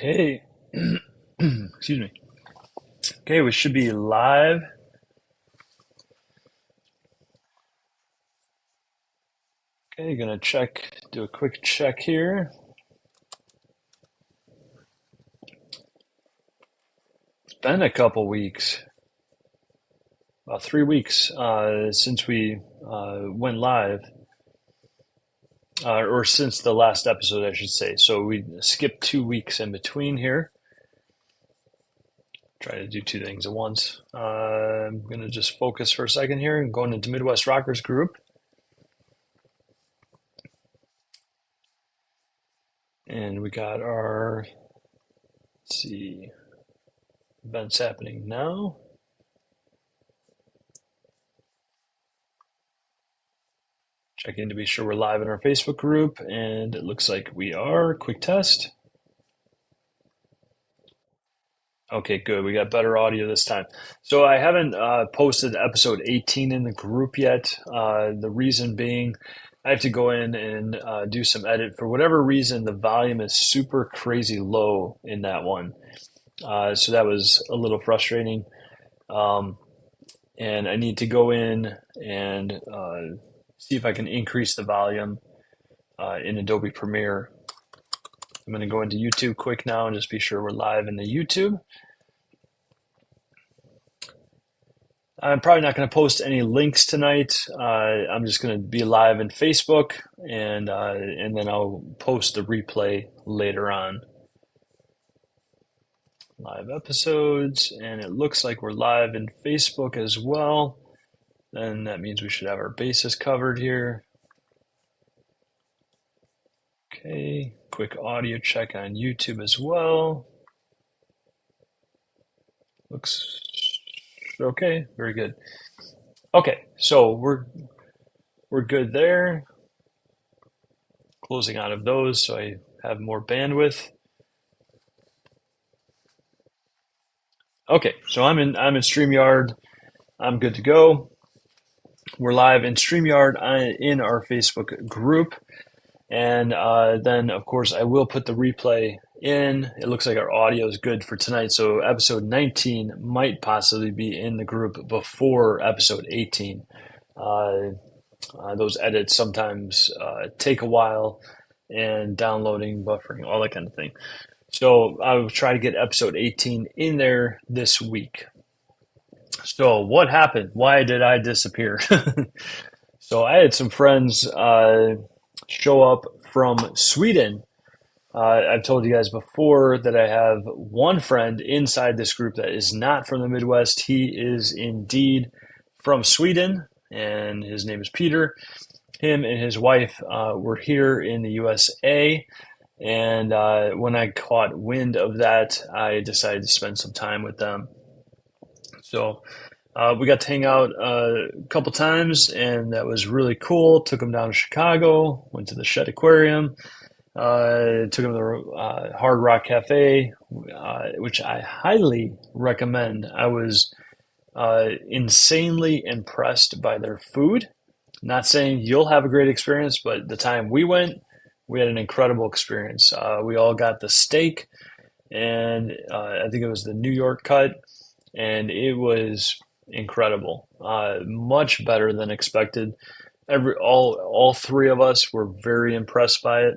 Okay. Excuse me. Okay, we should be live. Okay, gonna do a quick check here. It's been a couple weeks, about 3 weeks, since we went live, or since the last episode, I should say. So we skipped 2 weeks in between here. Try to do two things at once. I'm gonna just focus for a second here and going into Midwest Rockers group. And we got our, let's see, events happening now. Checking to be sure we're live in our Facebook group, and it looks like we are. Quick test. Okay, good. We got better audio this time. So I haven't posted episode 18 in the group yet. The reason being, I have to go in and do some edit. For whatever reason, the volume is super crazy low in that one. So that was a little frustrating. Um, and I need to go in and see if I can increase the volume in Adobe Premiere. I'm going to go into YouTube quick now and just be sure we're live in the YouTube. I'm probably not going to post any links tonight. I'm just going to be live in Facebook, and then I'll post the replay later on. Live episodes, and it looks like we're live in Facebook as well. Then that means we should have our bases covered here. Okay, quick audio check on YouTube as well. Looks okay, very good. Okay, so we're good there. Closing out of those so I have more bandwidth. Okay, so I'm in StreamYard. I'm good to go. We're live in StreamYard in our Facebook group. And then, of course, I will put the replay in. It looks like our audio is good for tonight. So episode 19 might possibly be in the group before episode 18. Those edits sometimes take a while, and downloading, buffering, all that kind of thing. So I will try to get episode 18 in there this week. So what happened? Why did I disappear? So I had some friends show up from Sweden. I've told you guys before that I have one friend inside this group that is not from the Midwest. He is indeed from Sweden, and his name is Peter. Him and his wife were here in the USA. And when I caught wind of that, I decided to spend some time with them. So we got to hang out a couple times, and that was really cool. Took them down to Chicago, went to the Shed Aquarium, took them to the Hard Rock Cafe, which I highly recommend. I was insanely impressed by their food. Not saying you'll have a great experience, but the time we went, we had an incredible experience. We all got the steak, and I think it was the New York cut, and it was incredible. Much better than expected. All three of us were very impressed by it.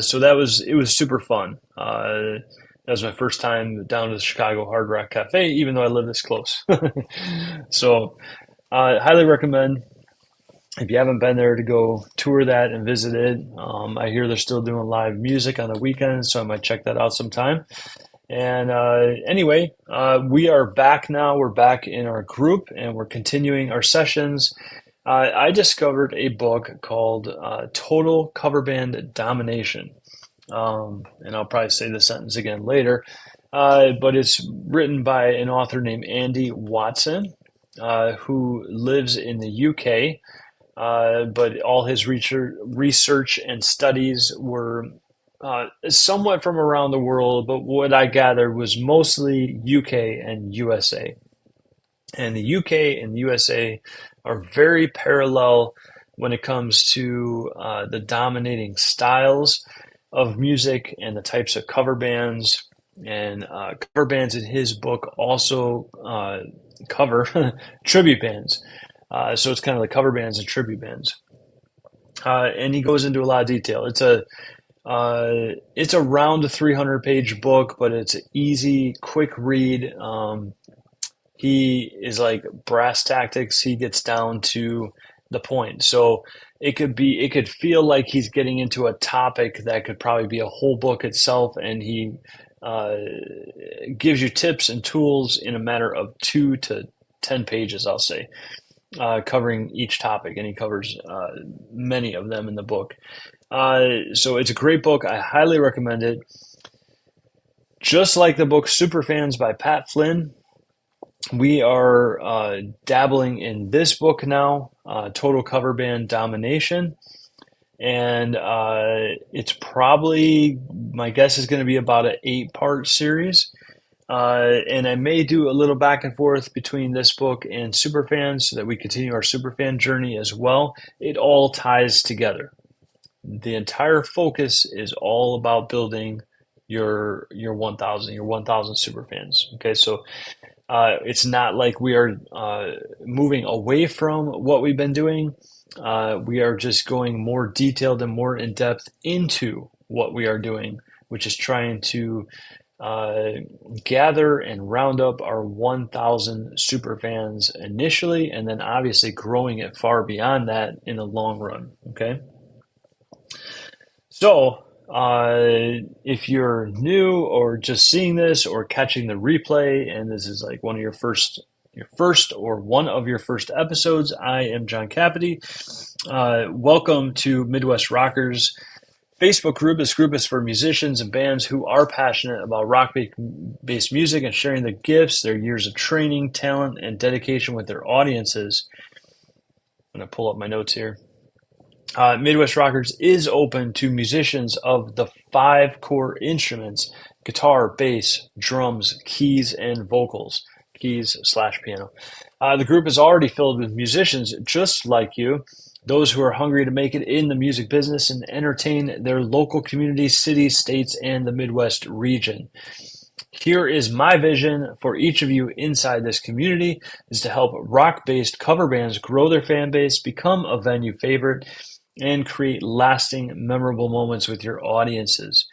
So it was super fun. That was my first time down to the Chicago Hard Rock Cafe, even though I live this close. So, highly recommend if you haven't been there to go tour that and visit it. I hear they're still doing live music on the weekends, so I might check that out sometime. And anyway, we are back now. We're back in our group, and we're continuing our sessions. I discovered a book called Total Cover Band Domination. And I'll probably say the sentence again later. But it's written by an author named Andy Watson, who lives in the UK. But all his research and studies were somewhat from around the world, but what I gathered was mostly UK and USA. And the UK and USA are very parallel when it comes to the dominating styles. of music and the types of cover bands. And cover bands in his book also cover tribute bands. So it's kind of the cover bands and tribute bands. And he goes into a lot of detail. It's around a 300-page book, but it's an easy, quick read. He is like brass tactics. He gets down to the point. So it could feel like he's getting into a topic that could probably be a whole book itself, and he uh, gives you tips and tools in a matter of 2 to 10 pages, I'll say, covering each topic, and he covers many of them in the book. So it's a great book. I highly recommend it. Just like the book Superfans by Pat Flynn, we are dabbling in this book now, Total Cover Band Domination. And it's probably, my guess is going to be about an 8-part series. And I may do a little back and forth between this book and Superfans so that we continue our Superfan journey as well. It all ties together. The entire focus is all about building your 1,000 superfans. Okay, so it's not like we are moving away from what we've been doing. We are just going more detailed and more in depth into what we are doing, which is trying to gather and round up our 1,000 superfans initially, and then obviously growing it far beyond that in the long run. Okay. So, if you're new or just seeing this or catching the replay, and this is like one of one of your first episodes, I am John Capity. Welcome to Midwest Rockers Facebook group. This group is for musicians and bands who are passionate about rock-based music and sharing their gifts, their years of training, talent, and dedication with their audiences. I'm going to pull up my notes here. Midwest Rockers is open to musicians of the 5 core instruments: guitar, bass, drums, keys, and vocals. Keys/piano. The group is already filled with musicians just like you, those who are hungry to make it in the music business and entertain their local communities, cities, states, and the Midwest region. Here is my vision for each of you inside this community is to help rock-based cover bands grow their fan base, become a venue favorite, and create lasting, memorable moments with your audiences.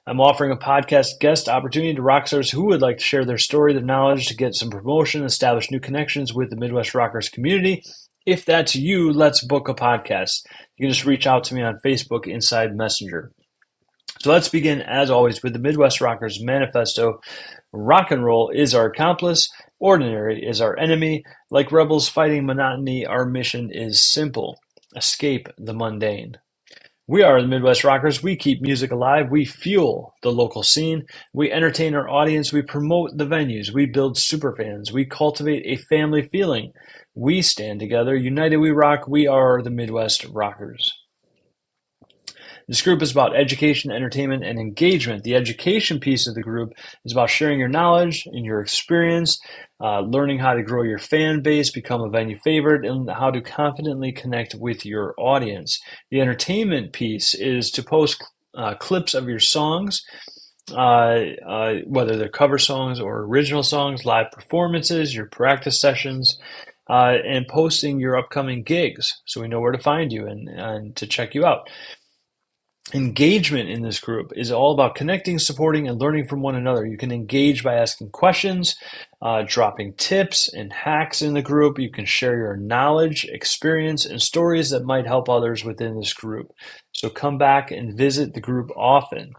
I'm offering a podcast guest opportunity to rock stars who would like to share their story, their knowledge, to get some promotion, establish new connections with the Midwest Rockers community. If that's you, let's book a podcast. You can just reach out to me on Facebook inside Messenger. So let's begin, as always, with the Midwest Rockers Manifesto. Rock and roll is our accomplice. Ordinary is our enemy. Like rebels fighting monotony, our mission is simple: escape the mundane. We are the Midwest Rockers. We keep music alive. We fuel the local scene. We entertain our audience. We promote the venues. We build superfans. We cultivate a family feeling. We stand together. United we rock. We are the Midwest Rockers. This group is about education, entertainment, and engagement. The education piece of the group is about sharing your knowledge and your experience, learning how to grow your fan base, become a venue favorite, and how to confidently connect with your audience. The entertainment piece is to post clips of your songs, whether they're cover songs or original songs, live performances, your practice sessions, and posting your upcoming gigs so we know where to find you and to check you out. Engagement in this group is all about connecting, supporting, and learning from one another. You can engage by asking questions, dropping tips and hacks in the group. You can share your knowledge, experience, and stories that might help others within this group. So come back and visit the group often.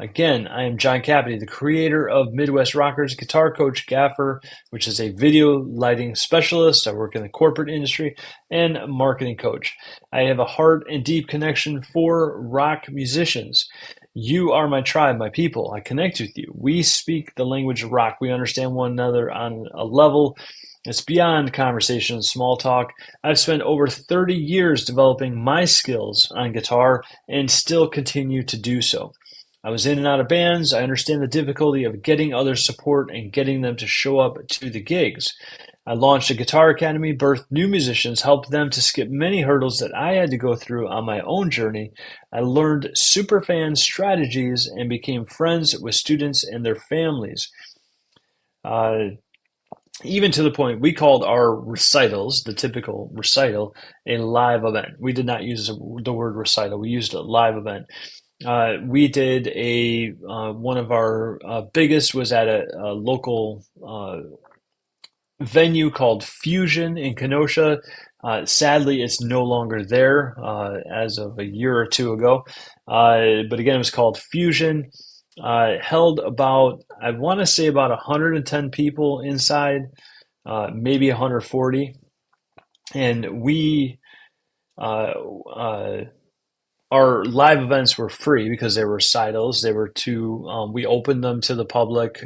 Again, I am John Capity, the creator of Midwest Rockers, guitar coach, gaffer, which is a video lighting specialist. I work in the corporate industry, and marketing coach. I have a heart and deep connection for rock musicians. You are my tribe, my people. I connect with you. We speak the language of rock. We understand one another on a level it's beyond conversation and small talk. I've spent over 30 years developing my skills on guitar and still continue to do so. I was in and out of bands. I understand the difficulty of getting other support and getting them to show up to the gigs. I launched a guitar academy, birthed new musicians, helped them to skip many hurdles that I had to go through on my own journey. I learned superfan strategies and became friends with students and their families. Uh, Even to the point we called our recitals, the typical recital, a live event. We did not use the word recital. We used a live event. We did a one of our biggest was at a local venue called Fusion in Kenosha. Sadly, it's no longer there as of a year or two ago. But again, it was called Fusion. Held about, I want to say about 110 people inside, maybe 140. And uh, uh, our live events were free because they were recitals. They were we opened them to the public.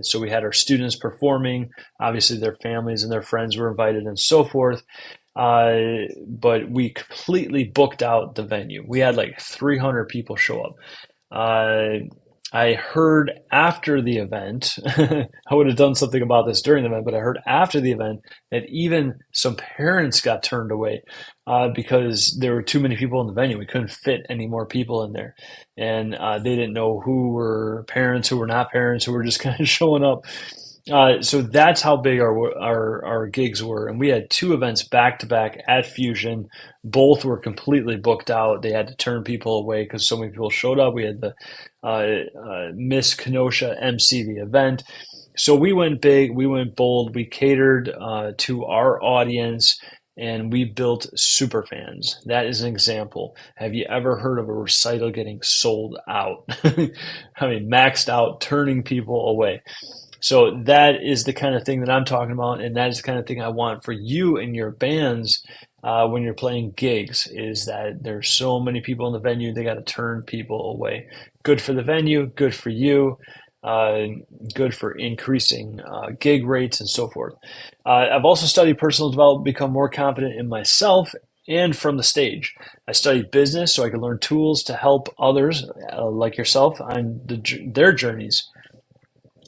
So we had our students performing. Obviously, their families and their friends were invited and so forth. But we completely booked out the venue. We had like 300 people show up. Uh, I heard after the event, I would have done something about this during the event, but I heard after the event that even some parents got turned away because there were too many people in the venue. We couldn't fit any more people in there. And they didn't know who were parents, who were not parents, who were just kind of showing up. So that's how big our gigs were, and we had two events back to back at Fusion. Both were completely booked out. They had to turn people away because so many people showed up. We had the Miss Kenosha MC the event, so we went big, we went bold, we catered to our audience, and we built super fans. That is an example. Have you ever heard of a recital getting sold out? I mean, maxed out, turning people away. So that is the kind of thing that I'm talking about, and that is the kind of thing I want for you and your bands when you're playing gigs. Is that there's so many people in the venue, they got to turn people away. Good for the venue, good for you, uh, good for increasing gig rates and so forth. I've also studied personal development, become more confident in myself and from the stage. I studied business so I could learn tools to help others like yourself on their journeys.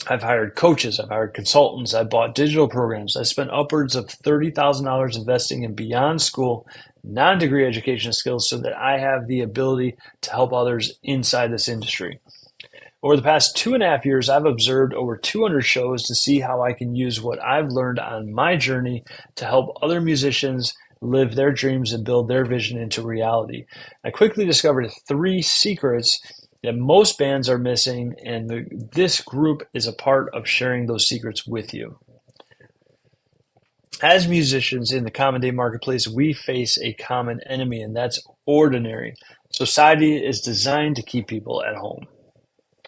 I've hired coaches, I've hired consultants, I've bought digital programs. I spent upwards of $30,000 investing in beyond school, non degree education skills so that I have the ability to help others inside this industry. Over the past 2.5 years, I've observed over 200 shows to see how I can use what I've learned on my journey to help other musicians live their dreams and build their vision into reality. I quickly discovered three secrets that most bands are missing, and this group is a part of sharing those secrets with you. As musicians in the common day marketplace, we face a common enemy, and that's ordinary. Society is designed to keep people at home.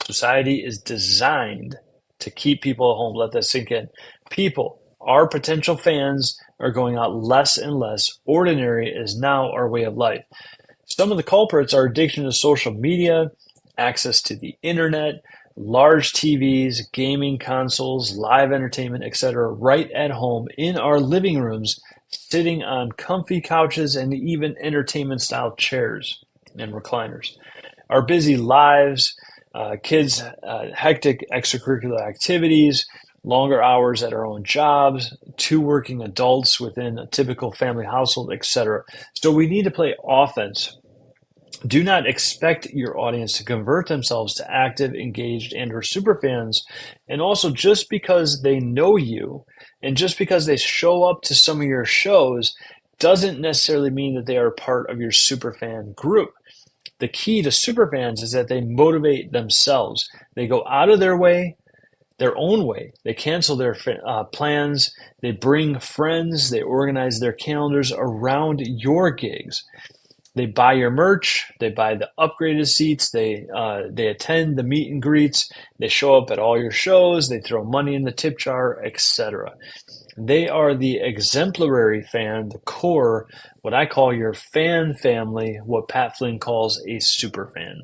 Society is designed to keep people at home. Let that sink in. People, our potential fans, are going out less and less. Ordinary is now our way of life. Some of the culprits are addiction to social media, access to the internet, large TVs, gaming consoles, live entertainment, etc., right at home in our living rooms, sitting on comfy couches and even entertainment style chairs and recliners. Our busy lives, kids' hectic extracurricular activities, longer hours at our own jobs, two working adults within a typical family household, etc. So we need to play offense. Do not expect your audience to convert themselves to active, engaged, and/or superfans. And also, just because they know you and just because they show up to some of your shows doesn't necessarily mean that they are part of your superfan group. The key to superfans is that they motivate themselves. They go out of their own way. They cancel their plans. They bring friends. They organize their calendars around your gigs. They buy your merch. They buy the upgraded seats. They attend the meet and greets. They show up at all your shows. They throw money in the tip jar, etc. They are the exemplary fan, the core, what I call your fan family, what Pat Flynn calls a super fan.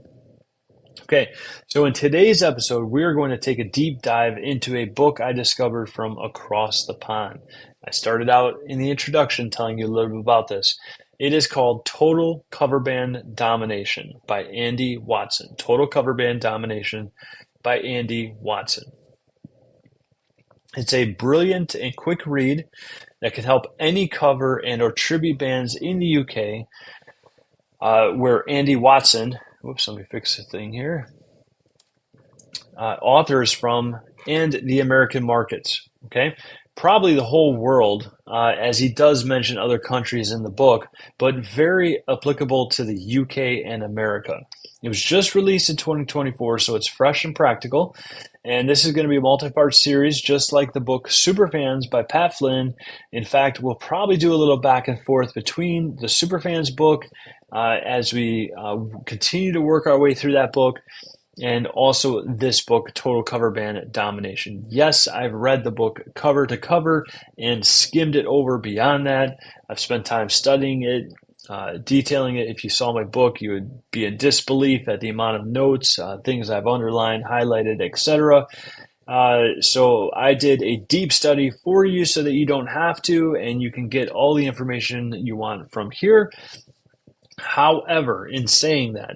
Okay, so in today's episode, we're going to take a deep dive into a book I discovered from across the pond. I started out in the introduction telling you a little bit about this. It is called Total Cover Band Domination by Andy Watson. Total Cover Band Domination by Andy Watson. It's a brilliant and quick read that can help any cover and or tribute bands in the UK, where Andy Watson, whoops, let me fix the thing here, authors from, and the American markets. Okay, probably the whole world, as he does mention other countries in the book, but very applicable to the UK and America. It was just released in 2024, so it's fresh and practical. And this is going to be a multi-part series, just like the book Superfans by Pat Flynn. In fact, we'll probably do a little back and forth between the Superfans book as we continue to work our way through that book, and also this book, Total Cover Band Domination. Yes, I've read the book cover to cover and skimmed it over beyond that. I've spent time studying it, detailing it. If you saw my book, you would be in disbelief at the amount of notes, things I've underlined, highlighted, etc. So I did a deep study for you so that you don't have to, and you can get all the information you want from here. However, in saying that,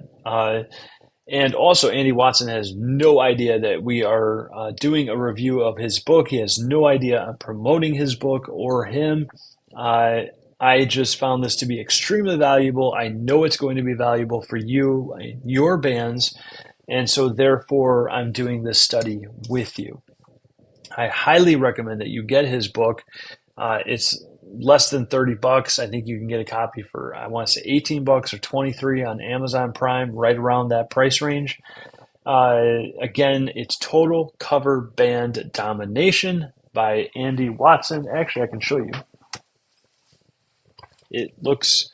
and also, Andy Watson has no idea that we are doing a review of his book. He has no idea I'm promoting his book or him. I just found this to be extremely valuable. I know it's going to be valuable for you, your bands, and so therefore I'm doing this study with you. I highly recommend that you get his book. It's less than $30. I think you can get a copy for, I want to say $18 or 23 on Amazon Prime, right around that price range. Again, it's Total Cover Band Domination by Andy Watson. Actually, I can show you. It looks,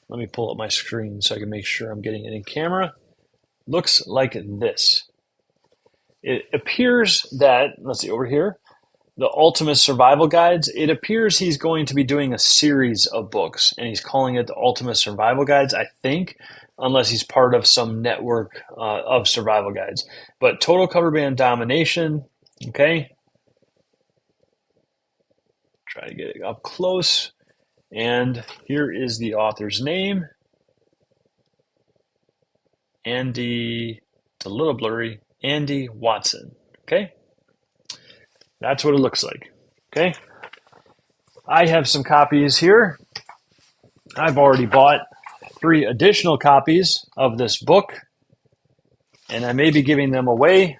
let me pull up my screen so I can make sure I'm getting it in camera. Looks like this. It appears that, let's see over here, the Ultimate Survival Guides, it appears he's going to be doing a series of books, and he's calling it the Ultimate Survival Guides, I think, unless he's part of some network of survival guides. But Total Cover Band Domination, okay? Try to get it up close. And here is the author's name. Andy, it's a little blurry, Andy Watson, okay? That's what it looks like, okay? I have some copies here. I've already bought 3 additional copies of this book, and I may be giving them away.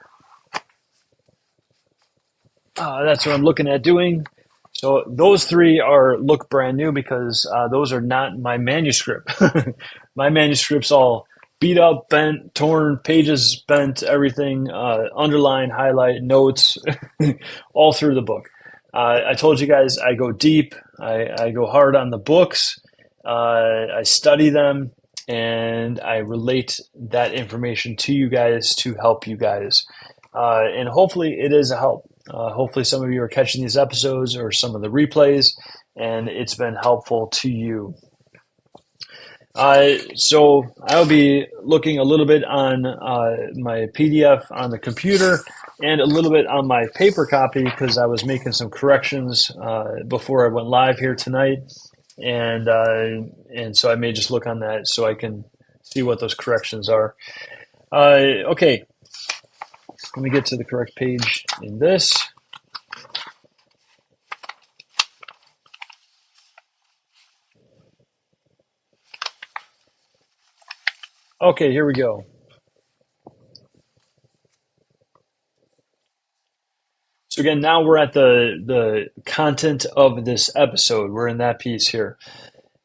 That's what I'm looking at doing. So those 3 look brand new because those are not my manuscript. My manuscript's all beat up, bent, torn, pages bent, everything, underline, highlight, notes, all through the book. I told you guys I go deep. I go hard on the books. I study them, and I relate that information to you guys to help you guys. And hopefully it is a help. Hopefully some of you are catching these episodes or some of the replays, and it's been helpful to you. So I'll be looking a little bit on my PDF on the computer and a little bit on my paper copy because I was making some corrections before I went live here tonight, and so I may just look on that so I can see what those corrections are. Okay, let me get to the correct page in this. Okay, here we go. So again, now we're at the content of this episode. We're in that piece here.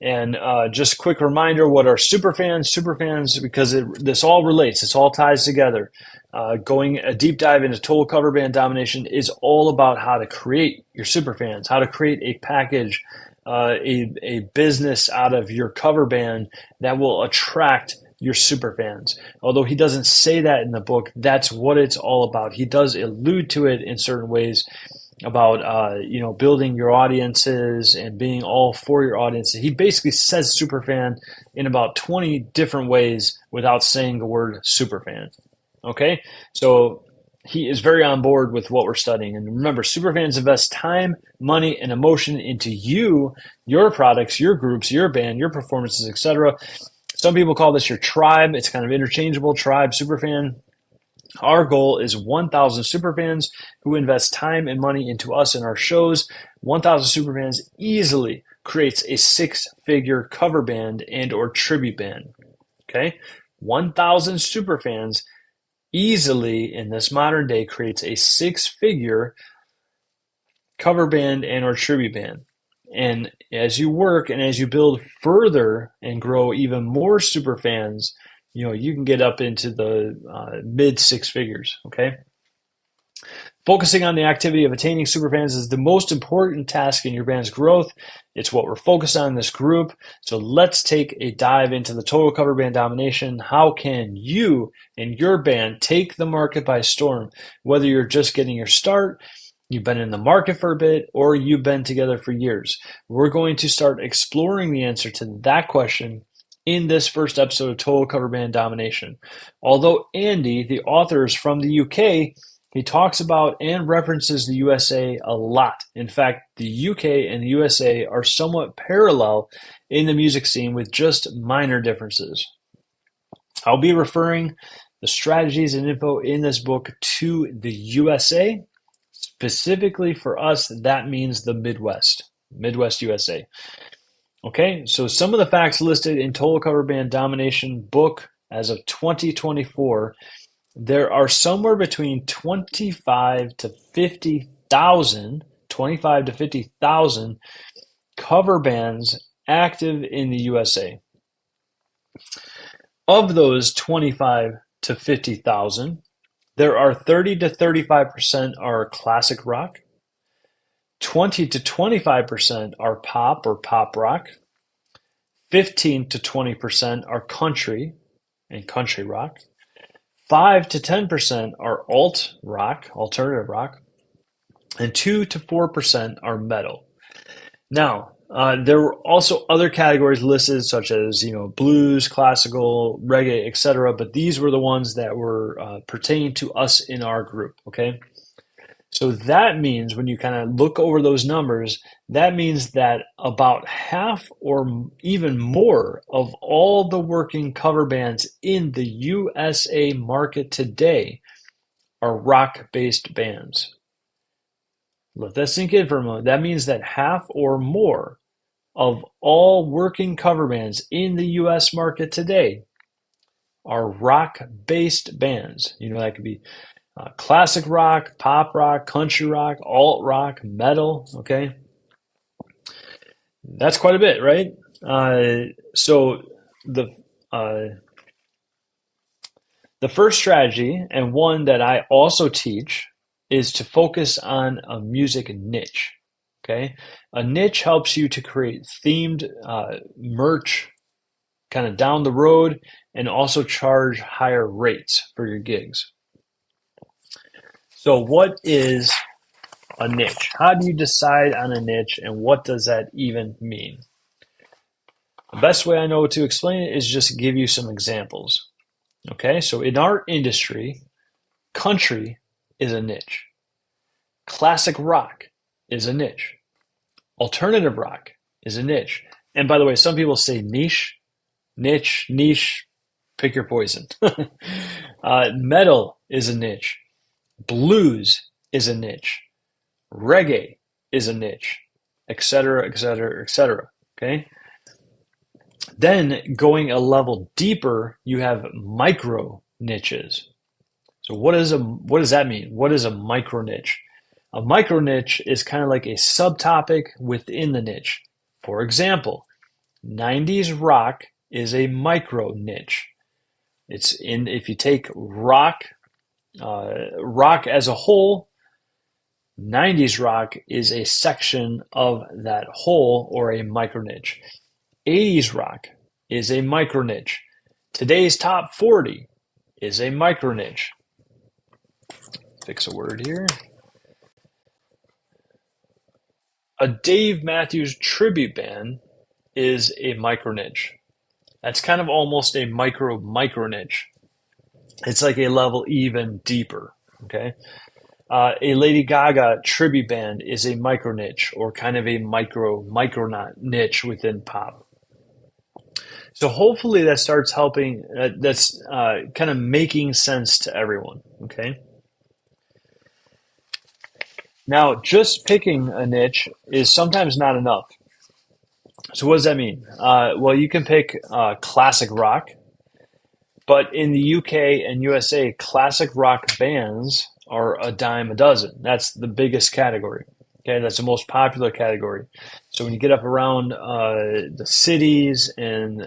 And just a quick reminder, what are superfans, because this all relates, this all ties together. Going a deep dive into Total Cover Band Domination is all about how to create your superfans, how to create a package, a business out of your cover band that will attract your superfans. Although he doesn't say that in the book, that's what it's all about. He does allude to it in certain ways about building your audiences and being all for your audience. He basically says superfan in about 20 different ways without saying the word superfan. Okay, so he is very on board with what we're studying. And remember, superfans invest time, money, and emotion into you, your products, your groups, your band, your performances, etc. Some people call this your tribe. It's kind of interchangeable, tribe, superfan. Our goal is 1,000 superfans who invest time and money into us and our shows. 1,000 superfans easily creates a six-figure cover band and or tribute band. Okay, 1,000 superfans easily in this modern day creates a six-figure cover band and or tribute band. And as you work and as you build further and grow even more super fans, you can get up into the mid six figures. Okay. Focusing on the activity of attaining superfans is the most important task in your band's growth. It's what we're focused on in this group. So let's take a dive into the total cover band domination. How can you and your band take the market by storm? Whether you're just getting your start, you've been in the market for a bit, or you've been together for years. We're going to start exploring the answer to that question in this first episode of Total Cover Band Domination. Although Andy, the author, is from the UK, he talks about and references the USA a lot. In fact, the UK and the USA are somewhat parallel in the music scene with just minor differences. I'll be referring the strategies and info in this book to the USA. Specifically for us, that means the Midwest USA. Okay, so some of the facts listed in Total Cover Band Domination book as of 2024, there are somewhere between 25 to 50,000 cover bands active in the USA. Of those 25 to 50,000, there are 30 to 35% are classic rock, 20 to 25% are pop or pop rock, 15 to 20% are country and country rock, 5 to 10% are alt rock, alternative rock, and 2 to 4% are metal. Now, there were also other categories listed, such as blues, classical, reggae, etc. But these were the ones that were pertaining to us in our group. Okay, so that means when you kind of look over those numbers, that means that about half or even more of all the working cover bands in the USA market today are rock-based bands. Let that sink in for a moment. That means that half or more of all working cover bands in the US market today are rock-based bands. That could be classic rock, pop rock, country rock, alt rock, metal. Okay, that's quite a bit, right? So the first strategy, and one that I also teach, is to focus on a music niche. Okay, a niche helps you to create themed merch kind of down the road and also charge higher rates for your gigs. So what is a niche? How do you decide on a niche, and what does that even mean? The best way I know to explain it is just give you some examples. Okay, so in our industry, country is a niche. Classic rock is a niche. Alternative rock is a niche. And by the way, some people say niche, pick your poison. Metal is a niche. Blues is a niche. Reggae is a niche, etc., etc., etc. Okay. Then going a level deeper, you have micro niches. So what does that mean? What is a micro niche? A micro niche is kind of like a subtopic within the niche. For example, 90s rock is a micro niche. If you take rock as a whole, 90s rock is a section of that whole or a micro niche. 80s rock is a micro niche. Today's top 40 is a micro niche. Fix a word here. A Dave Matthews tribute band is a micro niche. That's kind of almost a micro niche. It's like a level even deeper. Okay. A Lady Gaga tribute band is a micro niche, or kind of a micro niche within pop. So hopefully that starts helping. That's kind of making sense to everyone. Okay. Now, just picking a niche is sometimes not enough. So what does that mean? Well, you can pick classic rock, but in the UK and USA, classic rock bands are a dime a dozen. That's the biggest category. Okay, that's the most popular category. So when you get up around the cities and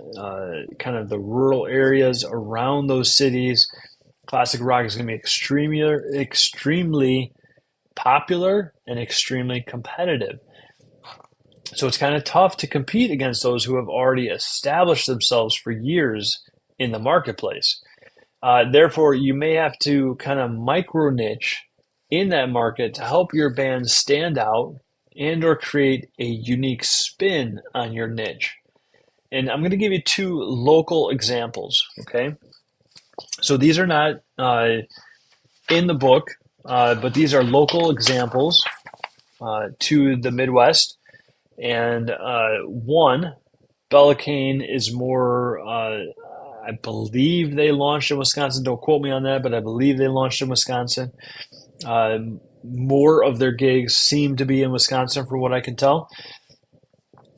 kind of the rural areas around those cities, classic rock is going to be extremely popular and extremely competitive. So it's kind of tough to compete against those who have already established themselves for years in the marketplace. Therefore, you may have to kind of micro niche in that market to help your band stand out and or create a unique spin on your niche. And I'm going to give you two local examples. Okay, so these are not in the book, but these are local examples to the Midwest. And one, Bella Cane is more, I believe they launched in Wisconsin. Don't quote me on that, but I believe they launched in Wisconsin. Uh, More of their gigs seem to be in Wisconsin, from what I can tell.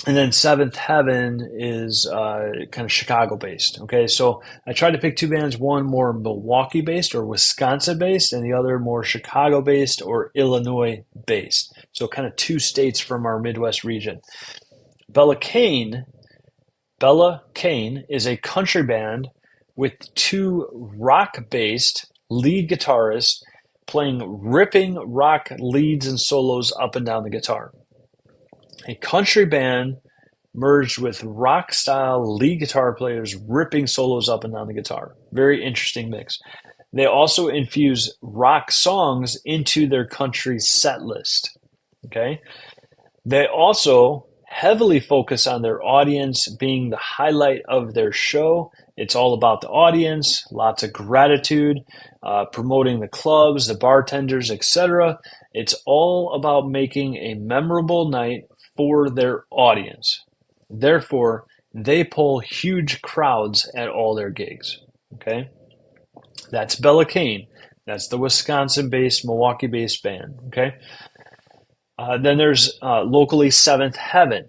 And then Seventh Heaven is kind of Chicago based. Okay, so I tried to pick two bands, one more Milwaukee based or Wisconsin based, and the other more Chicago based or Illinois based. So kind of two states from our Midwest region. Bella Cane, Bella Cane is a country band with two rock based lead guitarists playing ripping rock leads and solos up and down the guitar. A country band merged with rock style lead guitar players ripping solos up and down the guitar. Very interesting mix. They also infuse rock songs into their country set list. Okay. They also heavily focus on their audience being the highlight of their show. It's all about the audience, lots of gratitude, promoting the clubs, the bartenders, etc. It's all about making a memorable night for their audience. Therefore, they pull huge crowds at all their gigs. Okay, that's Bella Cane. That's the Wisconsin-based, Milwaukee-based band. Okay, then there's locally Seventh Heaven.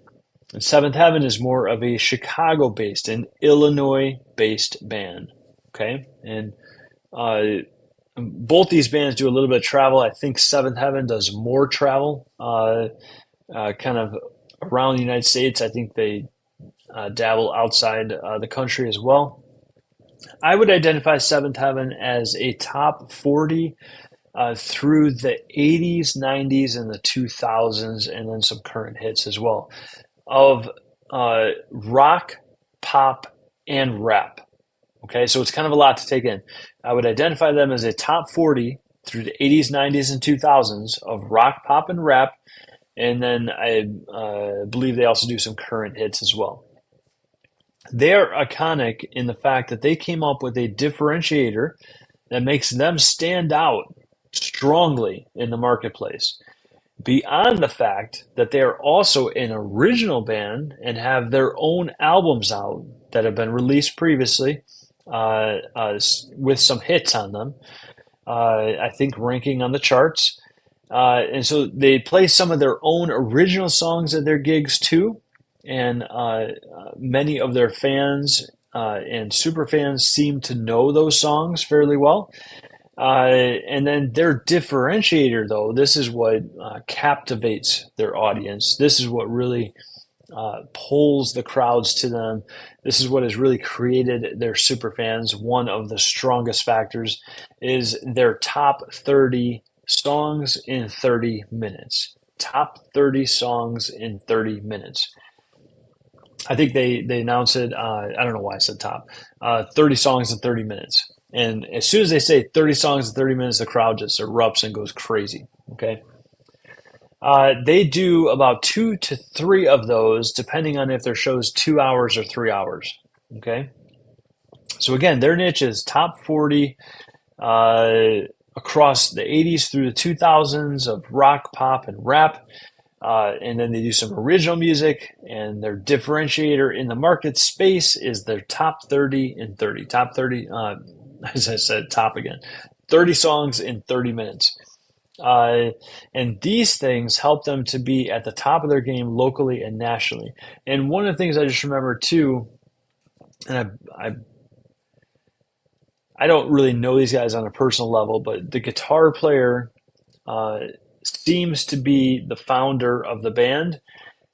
And Seventh Heaven is more of a Chicago-based and Illinois-based band. Okay, and both these bands do a little bit of travel. I think Seventh Heaven does more travel, kind of around the United States. I think they dabble outside the country as well. I would identify Seventh Heaven as a top 40 through the 80s, 90s, and the 2000s, and then some current hits as well, of rock, pop, and rap. Okay, so it's kind of a lot to take in. I would identify them as a top 40 through the 80s, 90s, and 2000s of rock, pop, and rap. And then I believe they also do some current hits as well. They are iconic in the fact that they came up with a differentiator that makes them stand out strongly in the marketplace. Beyond the fact that they are also an original band and have their own albums out that have been released previously with some hits on them, I think ranking on the charts. And so they play some of their own original songs at their gigs too. And many of their fans and super fans seem to know those songs fairly well. And then their differentiator, though, this is what captivates their audience. This is what really pulls the crowds to them. This is what has really created their super fans. One of the strongest factors is their top 30 songs in 30 minutes. Top 30 songs in 30 minutes. I think they announce it. I don't know why I said top. 30 songs in 30 minutes. And as soon as they say 30 songs in 30 minutes, the crowd just erupts and goes crazy. Okay. They do about 2 to 3 of those, depending on if their show is 2 hours or 3 hours. Okay. So again, their niche is top 40 across the 80s through the 2000s of rock, pop, and rap. And then they do some original music, and their differentiator in the market space is their top 30 in 30. Top 30, as I said, top again. 30 songs in 30 minutes. Uh, and these things help them to be at the top of their game locally and nationally. And one of the things I just remember too, and I don't really know these guys on a personal level, but the guitar player uh, seems to be the founder of the band,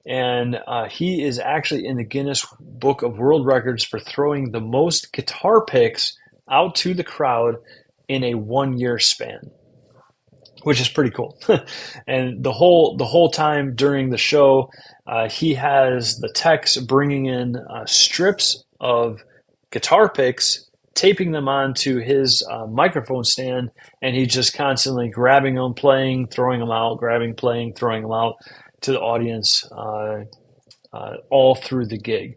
and he is actually in the Guinness Book of World Records for throwing the most guitar picks out to the crowd in a 1 year span, which is pretty cool. And the whole time during the show, he has the techs bringing in strips of guitar picks, taping them onto his microphone stand, and he's just constantly grabbing them, playing, throwing them out, grabbing, playing, throwing them out to the audience all through the gig.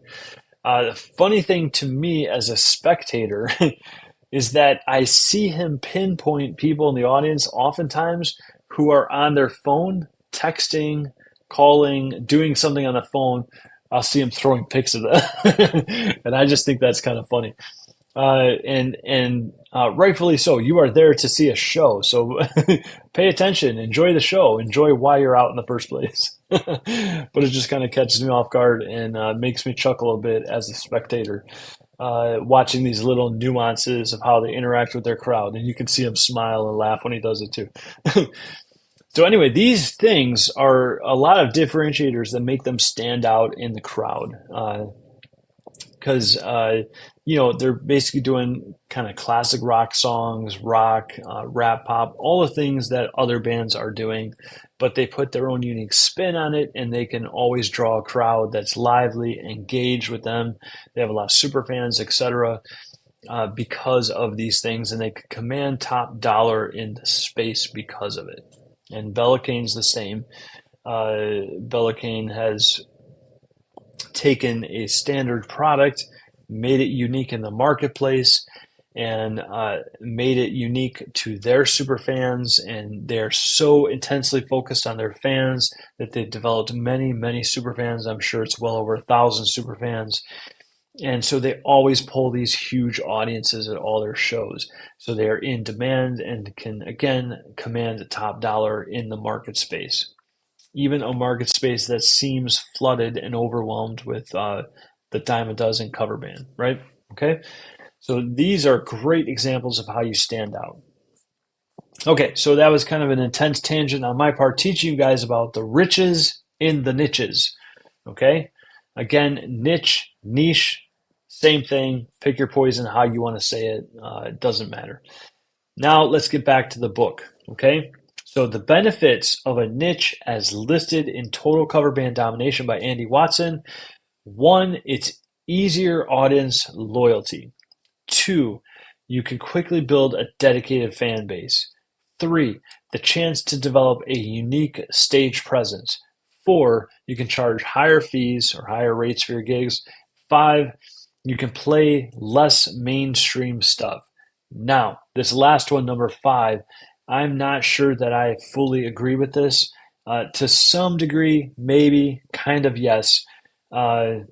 The funny thing to me as a spectator is that I see him pinpoint people in the audience oftentimes who are on their phone, texting, calling, doing something on the phone. I'll see him throwing pics of them. And I just think that's kind of funny. And rightfully so. You are there to see a show, so pay attention, enjoy the show, enjoy why you're out in the first place. But it just kind of catches me off guard and makes me chuckle a bit as a spectator, watching these little nuances of how they interact with their crowd, and you can see him smile and laugh when he does it too. So anyway, these things are a lot of differentiators that make them stand out in the crowd. Because they're basically doing kind of classic rock songs, rock, rap, pop, all the things that other bands are doing, but they put their own unique spin on it, and they can always draw a crowd that's lively, engaged with them. They have a lot of super fans, etc., because of these things, and they can command top dollar in the space because of it. And Bellacane's the same. Bellacane has taken a standard product, made it unique in the marketplace, and made it unique to their super fans. And they're so intensely focused on their fans that they've developed many, many super fans. I'm sure it's well over 1,000 super fans. And so they always pull these huge audiences at all their shows. So they are in demand and can, again, command top dollar in the market space, even a market space that seems flooded and overwhelmed with the dime a dozen cover band, right? Okay, so these are great examples of how you stand out. Okay, so that was kind of an intense tangent on my part, teaching you guys about the riches in the niches. Okay, again, niche, same thing. Pick your poison, how you want to say it. It doesn't matter. Now let's get back to the book. Okay. So the benefits of a niche as listed in Total Cover Band Domination by Andy Watson. 1, it's easier audience loyalty. 2, you can quickly build a dedicated fan base. 3, the chance to develop a unique stage presence. 4, you can charge higher fees or higher rates for your gigs. 5, you can play less mainstream stuff. Now, this last one, number 5, I'm not sure that I fully agree with this. To some degree, maybe, kind of, yes. I'm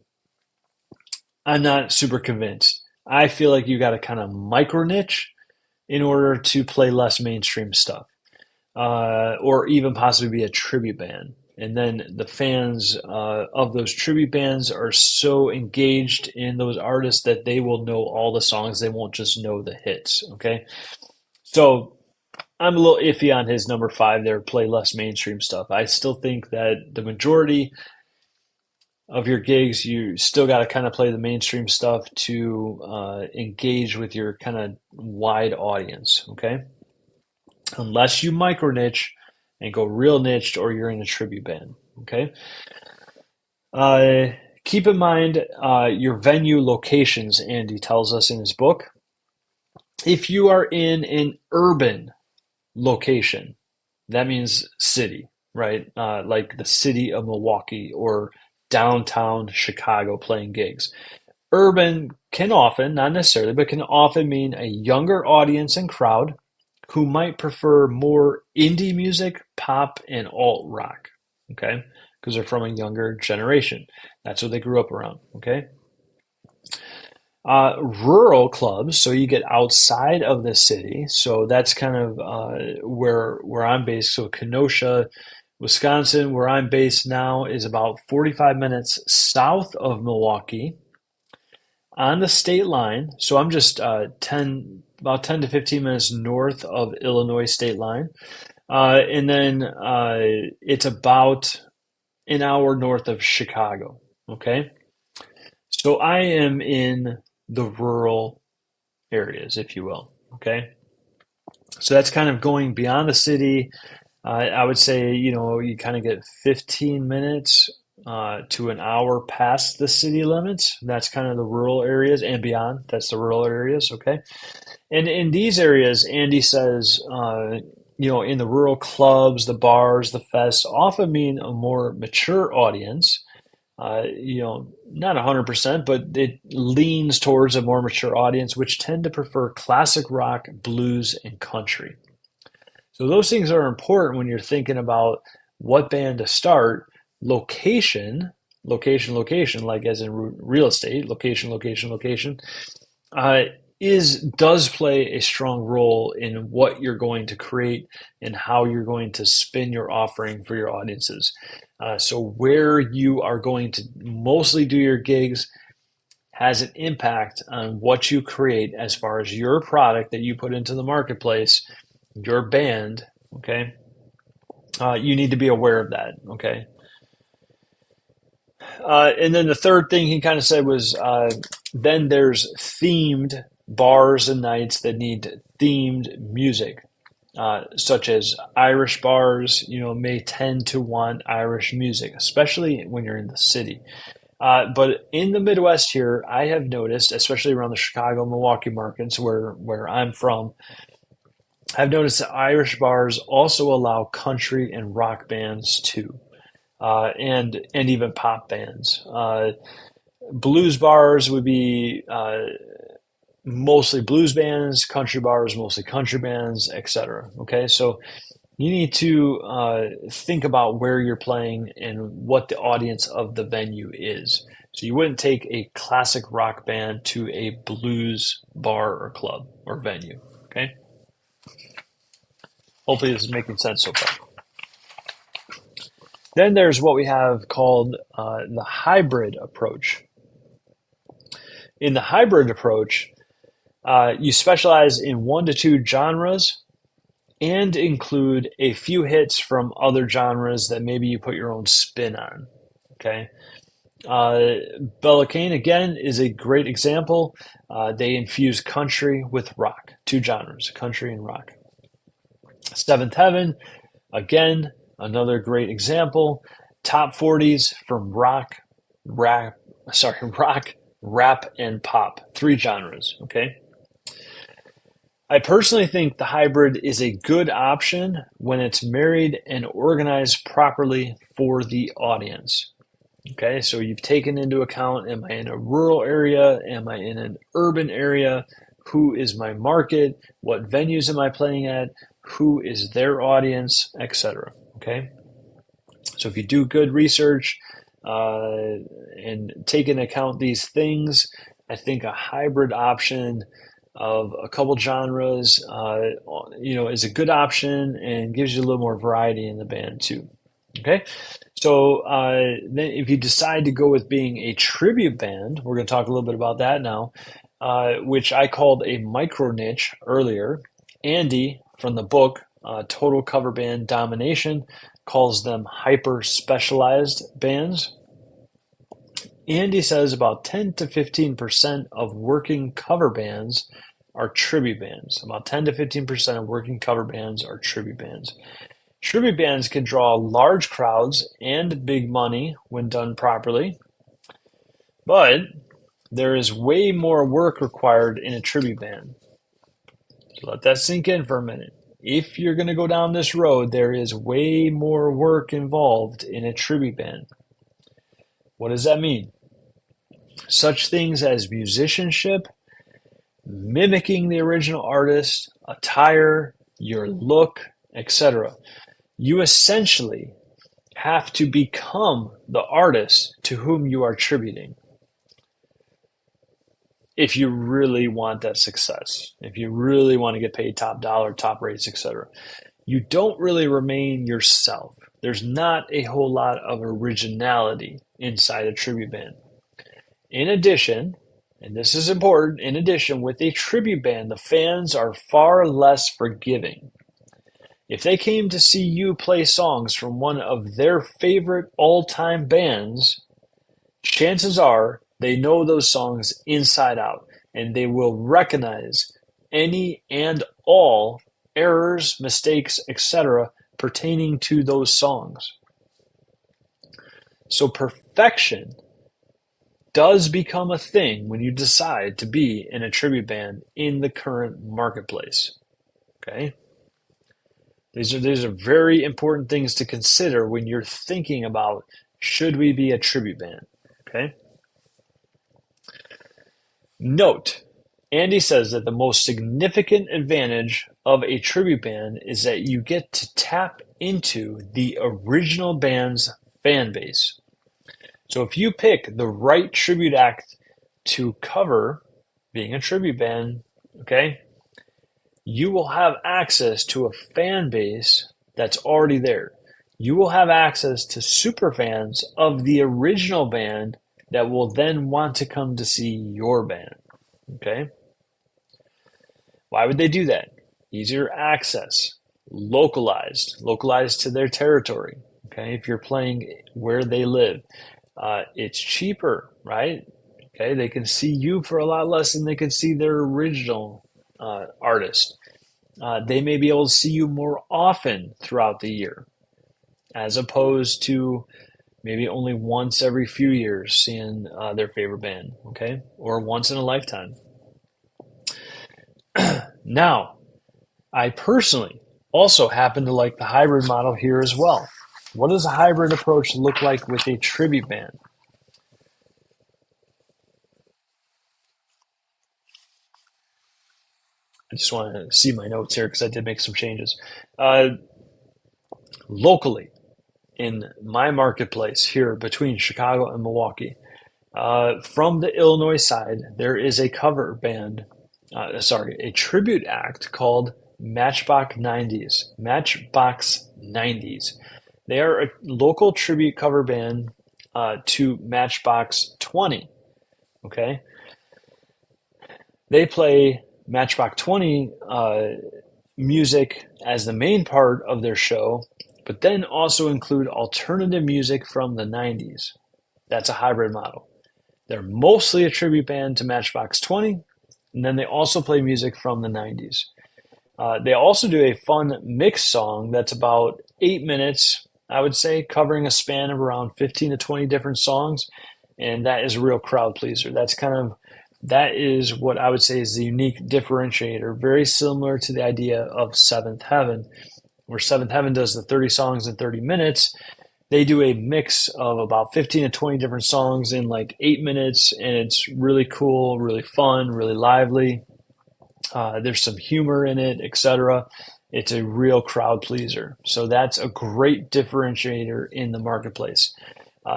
not super convinced. I feel like you got to kind of micro niche in order to play less mainstream stuff, or even possibly be a tribute band. And then the fans of those tribute bands are so engaged in those artists that they will know all the songs. They won't just know the hits. Okay, so I'm a little iffy on his number 5 there, play less mainstream stuff. I still think that the majority of your gigs, you still got to kind of play the mainstream stuff to engage with your kind of wide audience, okay? Unless you micro niche and go real niched, or you're in a tribute band, okay? Keep in mind your venue locations, Andy tells us in his book. If you are in an urban location, that means city, right? Like the city of Milwaukee or downtown Chicago playing gigs. Urban can often, not necessarily, but can often mean a younger audience and crowd who might prefer more indie music, pop, and alt rock. okay? Because they're from a younger generation. That's what they grew up around, okay? Rural clubs, so you get outside of the city. So that's kind of where I'm based. So Kenosha, Wisconsin, where I'm based now, is about 45 minutes south of Milwaukee on the state line. So I'm just about 10 to 15 minutes north of Illinois state line. And then it's about an hour north of Chicago. Okay. So I am in the rural areas, if you will. Okay. So that's kind of going beyond the city. I would say, you kind of get 15 minutes to an hour past the city limits. That's kind of the rural areas and beyond. That's the rural areas. Okay. And in these areas, Andy says, in the rural clubs, the bars, the fests often mean a more mature audience. Not 100%, but it leans towards a more mature audience, which tend to prefer classic rock, blues, and country. So those things are important when you're thinking about what band to start. Location, location, like as in real estate, location, uh, does play a strong role in what you're going to create and how you're going to spin your offering for your audiences. So where you are going to mostly do your gigs has an impact on what you create as far as your product that you put into the marketplace, your band. Okay, you need to be aware of that. Okay. And then the third thing he kind of said was then there's themed bars and nights that need themed music, such as Irish bars, may tend to want Irish music, especially when you're in the city. But in the Midwest here, I have noticed, especially around the Chicago, Milwaukee markets where I'm from, I've noticed that Irish bars also allow country and rock bands too, and even pop bands. Blues bars would be mostly blues bands, country bars mostly country bands, etc. Okay, so you need to think about where you're playing and what the audience of the venue is. So you wouldn't take a classic rock band to a blues bar or club or venue. Okay. Hopefully this is making sense so far. Then there's what we have called the hybrid approach. In the hybrid approach, you specialize in 1 to 2 genres and include a few hits from other genres that maybe you put your own spin on. Okay. Bella Kane, again, is a great example. They infuse country with rock, 2 genres, country and rock. Seventh Heaven, again, another great example. Top 40s from rock, rap, and pop. 3 genres, okay? I personally think the hybrid is a good option when it's married and organized properly for the audience. Okay, so you've taken into account, am I in a rural area? Am I in an urban area? Who is my market? What venues am I playing at? Who is their audience, etc. Okay, so if you do good research and take into account these things, I think a hybrid option of a couple genres, is a good option and gives you a little more variety in the band too. Okay, so then if you decide to go with being a tribute band, we're going to talk a little bit about that now, which I called a micro niche earlier. Andy from the book Total Cover Band Domination calls them hyper specialized bands. Andy says about 10 to 15% of working cover bands are tribute bands. About 10 to 15% of working cover bands are tribute bands. Tribute bands can draw large crowds and big money when done properly, but there is way more work required in a tribute band. So let that sink in for a minute. If you're going to go down this road, there is way more work involved in a tribute band. What does that mean? Such things as musicianship, mimicking the original artist, attire, your look, etc. You essentially have to become the artist to whom you are tributing if you really want that success, if you really want to get paid top dollar, top rates, etc. You don't really remain yourself. There's not a whole lot of originality inside a tribute band. In addition, and this is important, in addition, with a tribute band, the fans are far less forgiving. If they came to see you play songs from one of their favorite all-time bands, chances are they know those songs inside out, and they will recognize any and all errors, mistakes, etc. pertaining to those songs. So perfection does become a thing when you decide to be in a tribute band in the current marketplace. Okay? These are very important things to consider when you're thinking about should we be a tribute band. Okay? Note, Andy says that the most significant advantage of a tribute band is that you get to tap into the original band's fan base. So if you pick the right tribute act to cover being a tribute band, okay, you will have access to a fan base that's already there. You will have access to super fans of the original band that will then want to come to see your band. Okay? Why would they do that? Easier access, localized to their territory. Okay, if you're playing where they live, it's cheaper, right? Okay, they can see you for a lot less than they can see their original artist. They may be able to see you more often throughout the year, as opposed to maybe only once every few years seeing their favorite band, okay, or once in a lifetime. Now, I personally also happen to like the hybrid model here as well. What does a hybrid approach look like with a tribute band? I just want to see my notes here because I did make some changes. Uh, Locally, in my marketplace here between Chicago and Milwaukee, from the Illinois side, there is a cover band, a tribute act called Matchbox 90s. Matchbox 90s. They are a local tribute cover band to Matchbox 20. Okay, they play Matchbox 20 music as the main part of their show, but then also include alternative music from the 90s. That's a hybrid model. They're mostly a tribute band to Matchbox 20, and then they also play music from the 90s. They also do a fun mix song that's about 8 minutes, I would say, covering a span of around 15 to 20 different songs, and that is a real crowd pleaser. That is what I would say is the unique differentiator, very similar to the idea of Seventh Heaven, where Seventh Heaven does the 30 songs in 30 minutes. They do a mix of about 15 to 20 different songs in like 8 minutes, and it's really cool, really fun, really lively. There's some humor in it, etc. It's a real crowd pleaser. So that's a great differentiator in the marketplace.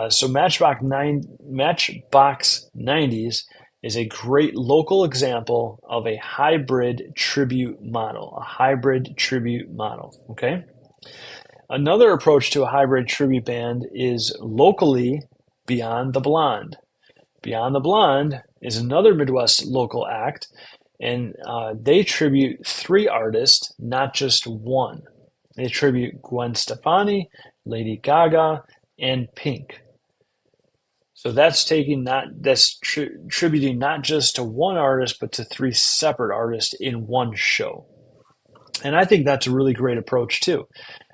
So Matchbox 90s is a great local example of a hybrid tribute model, okay? Another approach to a hybrid tribute band is locally Beyond the Blonde. Beyond the Blonde is another Midwest local act, and they tribute three artists, not just one. They tribute Gwen Stefani, Lady Gaga, and Pink. So that's tributing not just to one artist, but to three separate artists in one show. And I think that's a really great approach too.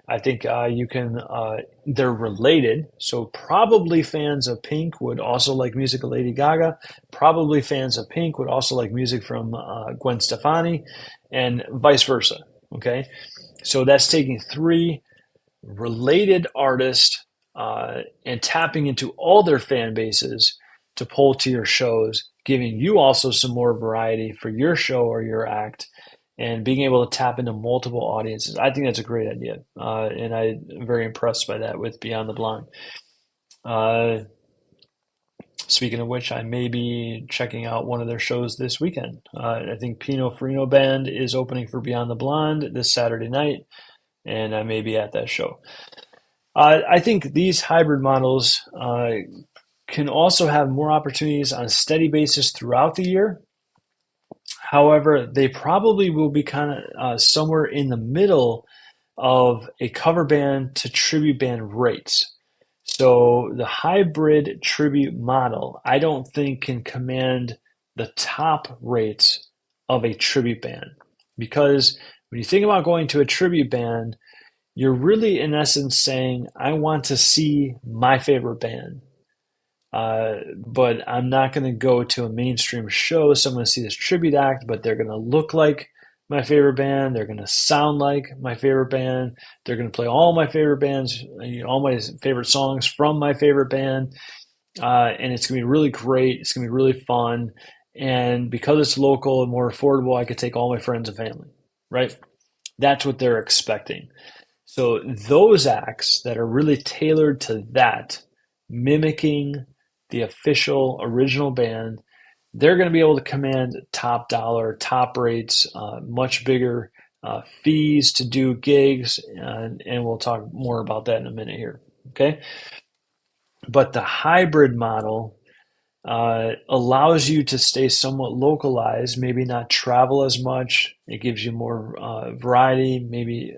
I think they're related. So probably fans of Pink would also like music of Lady Gaga. Probably fans of Pink would also like music from Gwen Stefani, and vice versa. Okay. So that's taking three related artists and tapping into all their fan bases to pull to your shows, giving you also some more variety for your show or your act, and being able to tap into multiple audiences. I think that's a great idea. And I'm very impressed by that with Beyond the Blonde. Uh, Speaking of which, I may be checking out one of their shows this weekend. I think Pino Farino Band is opening for Beyond the Blonde this Saturday night, and I may be at that show. I think these hybrid models can also have more opportunities on a steady basis throughout the year. However, they probably will be kind of somewhere in the middle of a cover band to tribute band rates. So the hybrid tribute model, I don't think can command the top rates of a tribute band. Because when you think about going to a tribute band, you're really in essence saying, I want to see my favorite band. But I'm not going to go to a mainstream show, so I'm going to see this tribute act, but they're going to look like my favorite band. They're going to sound like my favorite band. They're going to play all my favorite bands, all my favorite songs from my favorite band. And it's going to be really great. It's going to be really fun. And because it's local and more affordable, I could take all my friends and family, right? That's what they're expecting. So those acts that are really tailored to that, mimicking the official original band, they're going to be able to command top dollar, top rates, much bigger fees to do gigs, and we'll talk more about that in a minute here. Okay, but the hybrid model allows you to stay somewhat localized, maybe not travel as much. It gives you more variety. Maybe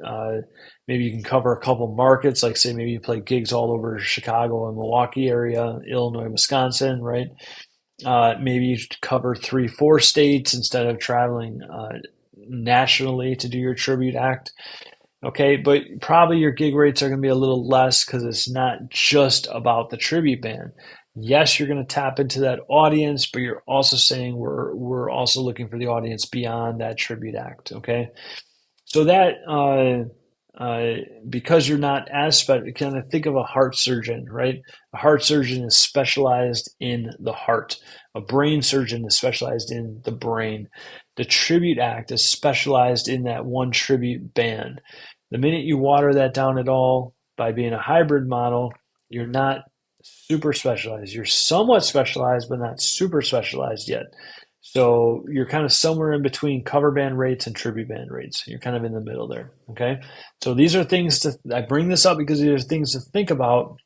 you can cover a couple markets, like say maybe you play gigs all over Chicago and Milwaukee area, Illinois, Wisconsin, right? Maybe you cover 3, 4 states instead of traveling nationally to do your tribute act. Okay, but probably your gig rates are going to be a little less because it's not just about the tribute band. Yes, you're going to tap into that audience, but you're also saying we're also looking for the audience beyond that tribute act. Okay, so that because you're not as kind of think of a heart surgeon, right? A heart surgeon is specialized in the heart. A brain surgeon is specialized in the brain. The tribute act is specialized in that one tribute band. The minute you water that down at all by being a hybrid model, you're not super specialized. You're somewhat specialized, but not super specialized yet. So you're kind of somewhere in between cover band rates and tribute band rates. You're kind of in the middle there. Okay. So these are things I bring this up because these are things to think about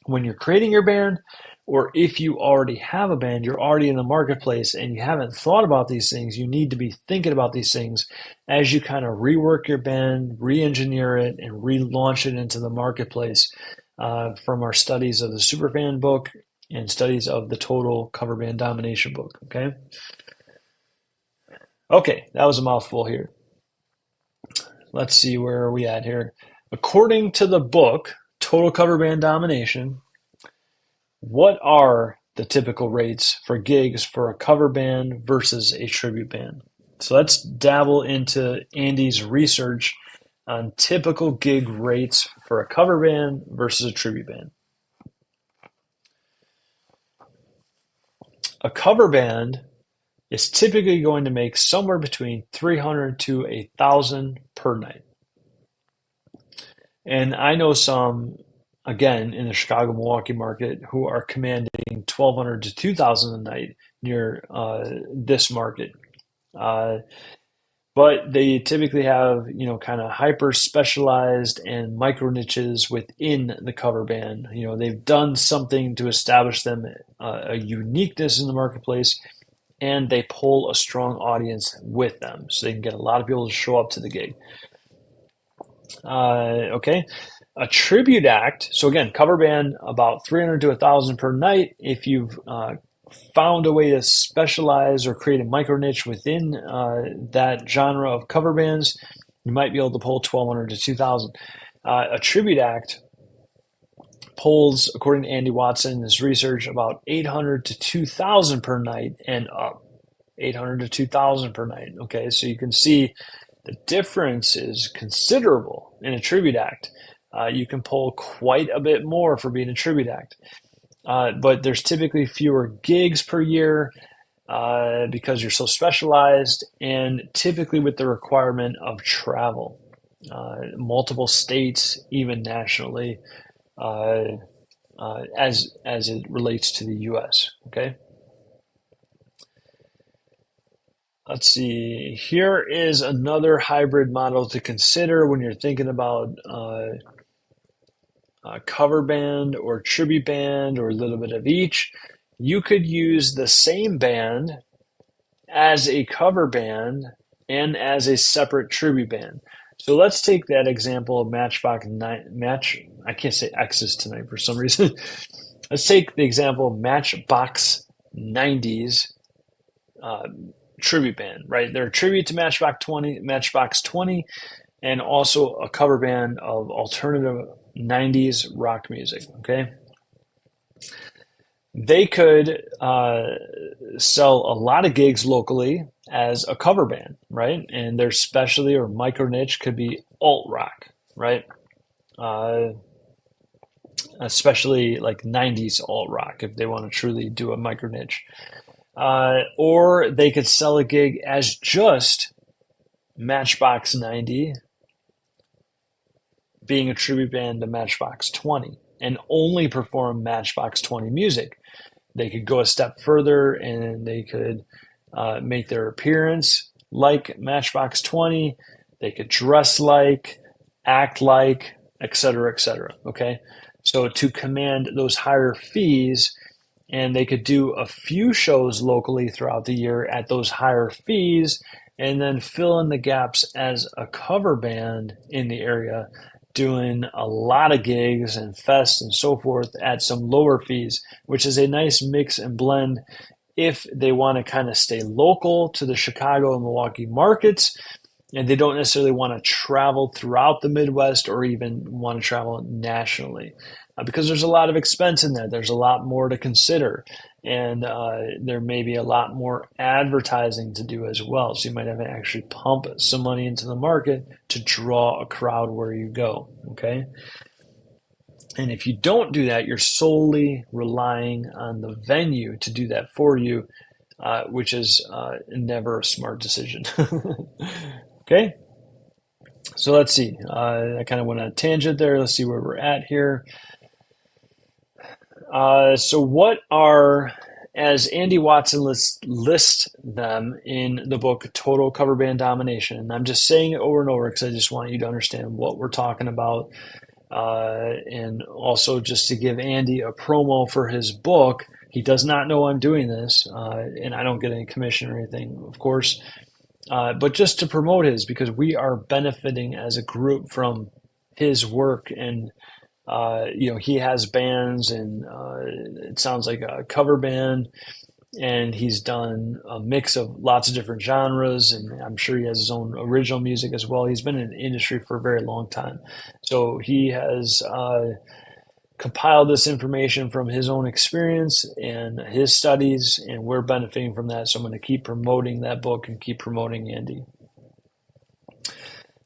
when you're creating your band, or if you already have a band, you're already in the marketplace and you haven't thought about these things. You need to be thinking about these things as you kind of rework your band, re-engineer it, and relaunch it into the marketplace from our studies of the Superfan book and studies of the Total Cover Band Domination book. Okay. Okay, that was a mouthful here. Let's see, where are we at here? According to the book, Total Cover Band Domination, what are the typical rates for gigs for a cover band versus a tribute band? So let's dabble into Andy's research on typical gig rates for a cover band versus a tribute band. A cover band is typically going to make somewhere between 300 to 1,000 per night. And I know some, again, in the Chicago, Milwaukee market who are commanding 1,200 to 2,000 a night near this market. But they typically have, kind of hyper specialized and micro niches within the cover band. They've done something to establish them a uniqueness in the marketplace, and they pull a strong audience with them, so they can get a lot of people to show up to the gig. Okay, a tribute act. So again, cover band about 300 to 1,000 per night. If you've found a way to specialize or create a micro niche within that genre of cover bands, you might be able to pull 1,200 to 2,000. A tribute act pulls, according to Andy Watson in his research, about 800 to 2,000 per night and up. 800 to 2,000 per night. Okay, so you can see the difference is considerable in a tribute act. You can pull quite a bit more for being a tribute act. But there's typically fewer gigs per year. because you're so specialized and typically with the requirement of travel, multiple states, even nationally, uh, as it relates to the U.S. Okay, let's see. Here is another hybrid model to consider when you're thinking about a cover band or tribute band or a little bit of each. You could use the same band as a cover band and as a separate tribute band. So let's take that example of Matchbox Nine Match. I can't say X's tonight for some reason. Let's take the example of Matchbox 90s uh, tribute band, right? They're a tribute to Matchbox 20, and also a cover band of alternative 90s rock music. Okay, they could sell a lot of gigs locally as a cover band, right? And their specialty or micro niche could be alt rock, right? Uh, Especially like 90s alt rock if they want to truly do a micro niche. Or they could sell a gig as just Matchbox 90 being a tribute band to Matchbox 20 and only perform Matchbox 20 music. They could go a step further and they could make their appearance like Matchbox 20. They could dress like, act like, etc., etc. Okay, so to command those higher fees, and they could do a few shows locally throughout the year at those higher fees, and then fill in the gaps as a cover band in the area, doing a lot of gigs and fests and so forth at some lower fees, which is a nice mix and blend if they want to kind of stay local to the Chicago and Milwaukee markets and they don't necessarily want to travel throughout the Midwest or even want to travel nationally. Because there's a lot of expense in that. There's a lot more to consider. And there may be a lot more advertising to do as well. So you might have to actually pump some money into the market to draw a crowd where you go. Okay. And if you don't do that, you're solely relying on the venue to do that for you, which is never a smart decision. Okay. So let's see. I kind of went on a tangent there. Let's see where we're at here. So what are, as Andy Watson lists them in the book Total Cover Band Domination, and I'm just saying it over and over because I just want you to understand what we're talking about, and also just to give Andy a promo for his book. He does not know I'm doing this, and I don't get any commission or anything, of course, but just to promote his, because we are benefiting as a group from his work. And he has bands, and it sounds like a cover band, and he's done a mix of lots of different genres, and I'm sure he has his own original music as well. He's been in the industry for a very long time, so he has compiled this information from his own experience and his studies, and we're benefiting from that. So I'm going to keep promoting that book and keep promoting Andy.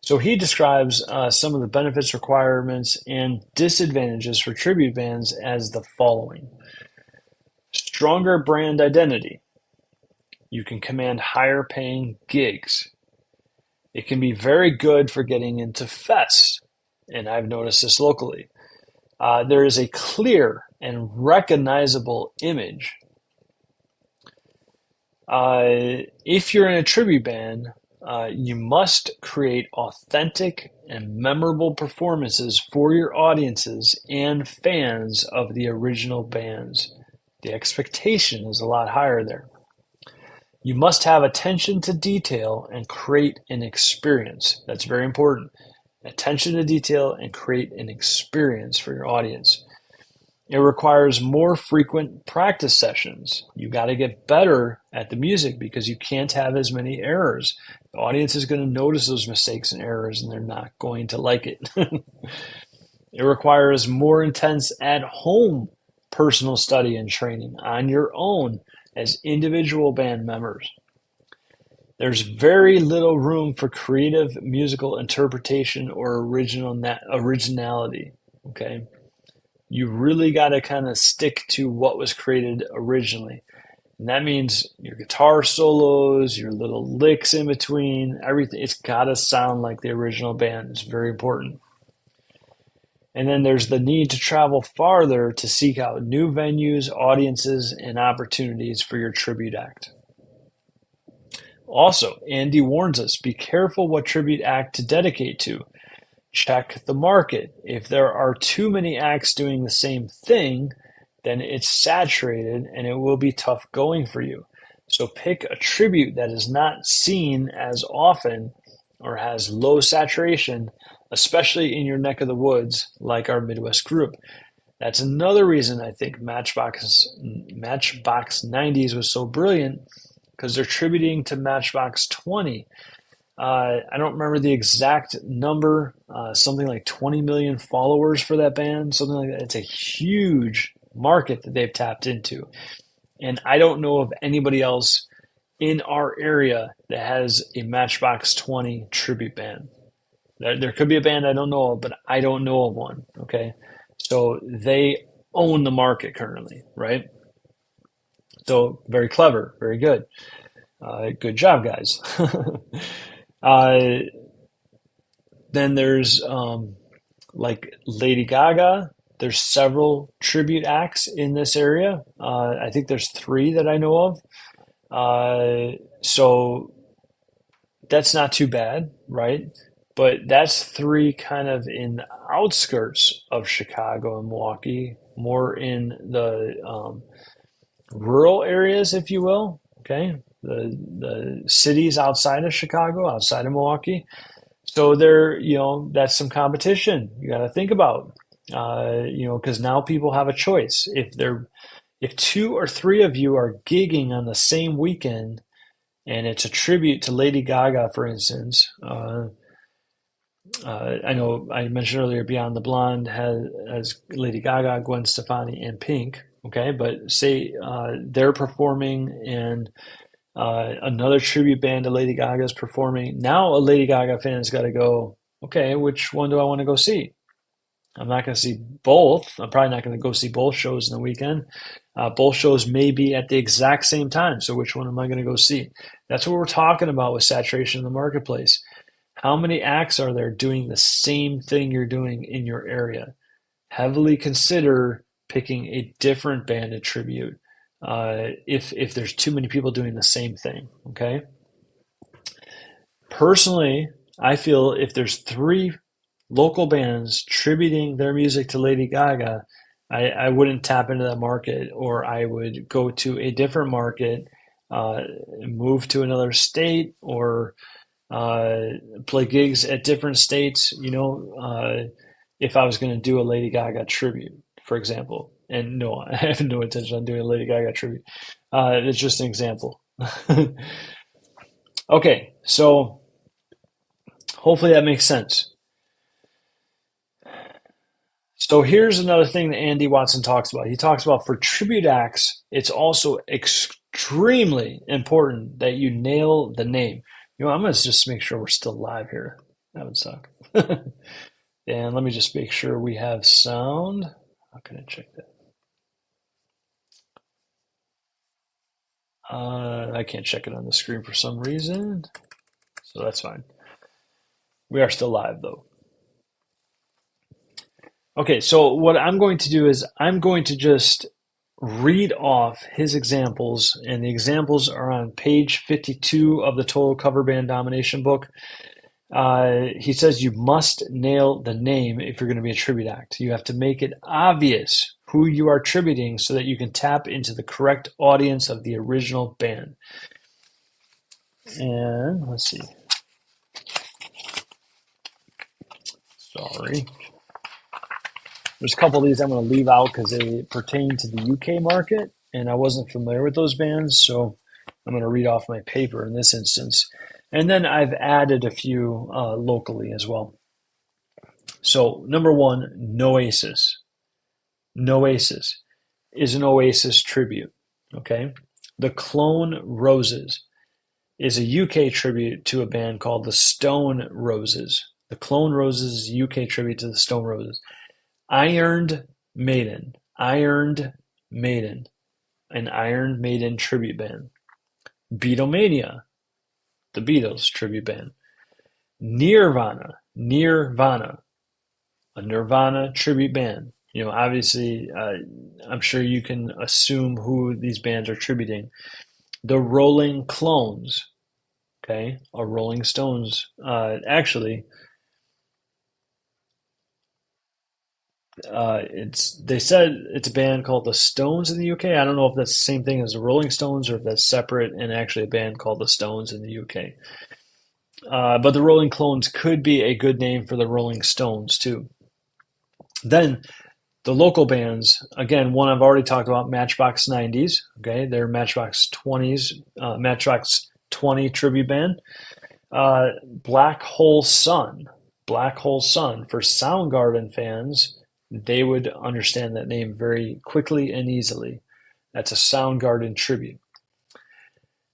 So he describes some of the benefits, requirements, and disadvantages for tribute bands as the following. Stronger brand identity. You can command higher paying gigs. It can be very good for getting into fests, and I've noticed this locally. There is a clear and recognizable image. If you're in a tribute band, you must create authentic and memorable performances for your audiences and fans of the original bands. The expectation is a lot higher there. You must have attention to detail and create an experience. That's very important. Attention to detail and create an experience for your audience. It requires more frequent practice sessions. You got to get better at the music because you can't have as many errors. The audience is going to notice those mistakes and errors, and they're not going to like it. It requires more intense at-home personal study and training on your own as individual band members. There's very little room for creative musical interpretation or originality. Okay. You really got to kind of stick to what was created originally. And that means your guitar solos, your little licks in between, everything. It's got to sound like the original band. It's very important. And then there's the need to travel farther to seek out new venues, audiences, and opportunities for your tribute act. Also, Andy warns us, be careful what tribute act to dedicate to. Check the market. If there are too many acts doing the same thing, then it's saturated and it will be tough going for you. So pick a tribute that is not seen as often or has low saturation, especially in your neck of the woods, like our Midwest group. That's another reason I think Matchbox 90s was so brilliant, because they're tributing to Matchbox 20. I don't remember the exact number, something like 20 million followers for that band, something like that. It's a huge market that they've tapped into. And I don't know of anybody else in our area that has a Matchbox 20 tribute band. There could be a band I don't know of, but I don't know of one. Okay. So they own the market currently, right? So very clever, very good. Good job, guys. uh, then there's like Lady Gaga. There's several tribute acts in this area. I think there's three that I know of. So that's not too bad, right? But that's three kind of in the outskirts of Chicago and Milwaukee, more in the rural areas, if you will. Okay, the cities outside of Chicago, outside of Milwaukee. So there, that's some competition you got to think about. Because now people have a choice. If two or three of you are gigging on the same weekend, and it's a tribute to Lady Gaga, for instance. I know I mentioned earlier, Beyond the Blonde has Lady Gaga, Gwen Stefani, and Pink. Okay, but say they're performing and another tribute band to Lady Gaga is performing. Now a Lady Gaga fan's got to go, okay, which one do I want to go see? I'm not going to see both. I'm probably not going to go see both shows in the weekend. Both shows may be at the exact same time. So which one am I going to go see? That's what we're talking about with saturation in the marketplace. How many acts are there doing the same thing you're doing in your area? Heavily consider picking a different band to tribute if there's too many people doing the same thing. Okay. Personally, I feel if there's three local bands tributing their music to Lady Gaga, I wouldn't tap into that market, or I would go to a different market, move to another state, or play gigs at different states. If I was going to do a Lady Gaga tribute, for example. And no, I have no intention on doing a Lady Gaga tribute. It's just an example. Okay, so hopefully that makes sense. So here's another thing that Andy Watson talks about. He talks about for tribute acts, it's also extremely important that you nail the name. I'm going to just make sure we're still live here. That would suck. And let me just make sure we have sound. How can I check that? I can't check it on the screen for some reason, so that's fine. We are still live though. Okay, so what I'm going to do is I'm going to just read off his examples, and the examples are on page 52 of the Total Cover Band Domination book. He says you must nail the name if you're going to be a tribute act. You have to make it obvious who you are tributing so that you can tap into the correct audience of the original band. And let's see. Sorry. There's a couple of these I'm going to leave out because they pertain to the UK market, and I wasn't familiar with those bands, so I'm going to read off my paper in this instance. And then I've added a few locally as well. So number one, Noasis. Noasis is an Oasis tribute, okay? The Clone Roses is a UK tribute to a band called the Stone Roses. The Clone Roses is a UK tribute to the Stone Roses. Iron Maiden. an Iron Maiden tribute band. Beatlemania, the Beatles tribute band. Nirvana, a Nirvana tribute band. Obviously, I'm sure you can assume who these bands are tributing. The Rolling Clones, okay, a Rolling Stones. Actually, they said it's a band called the Stones in the UK. I don't know if that's the same thing as the Rolling Stones or if that's separate and actually a band called the Stones in the UK. But the Rolling Clones could be a good name for the Rolling Stones too. Then the local bands, again, one I've already talked about, Matchbox 90s. Okay, they're Matchbox 20s, Matchbox 20 tribute band. Black Hole Sun. Black Hole Sun. For Soundgarden fans, they would understand that name very quickly and easily. That's a Soundgarden tribute.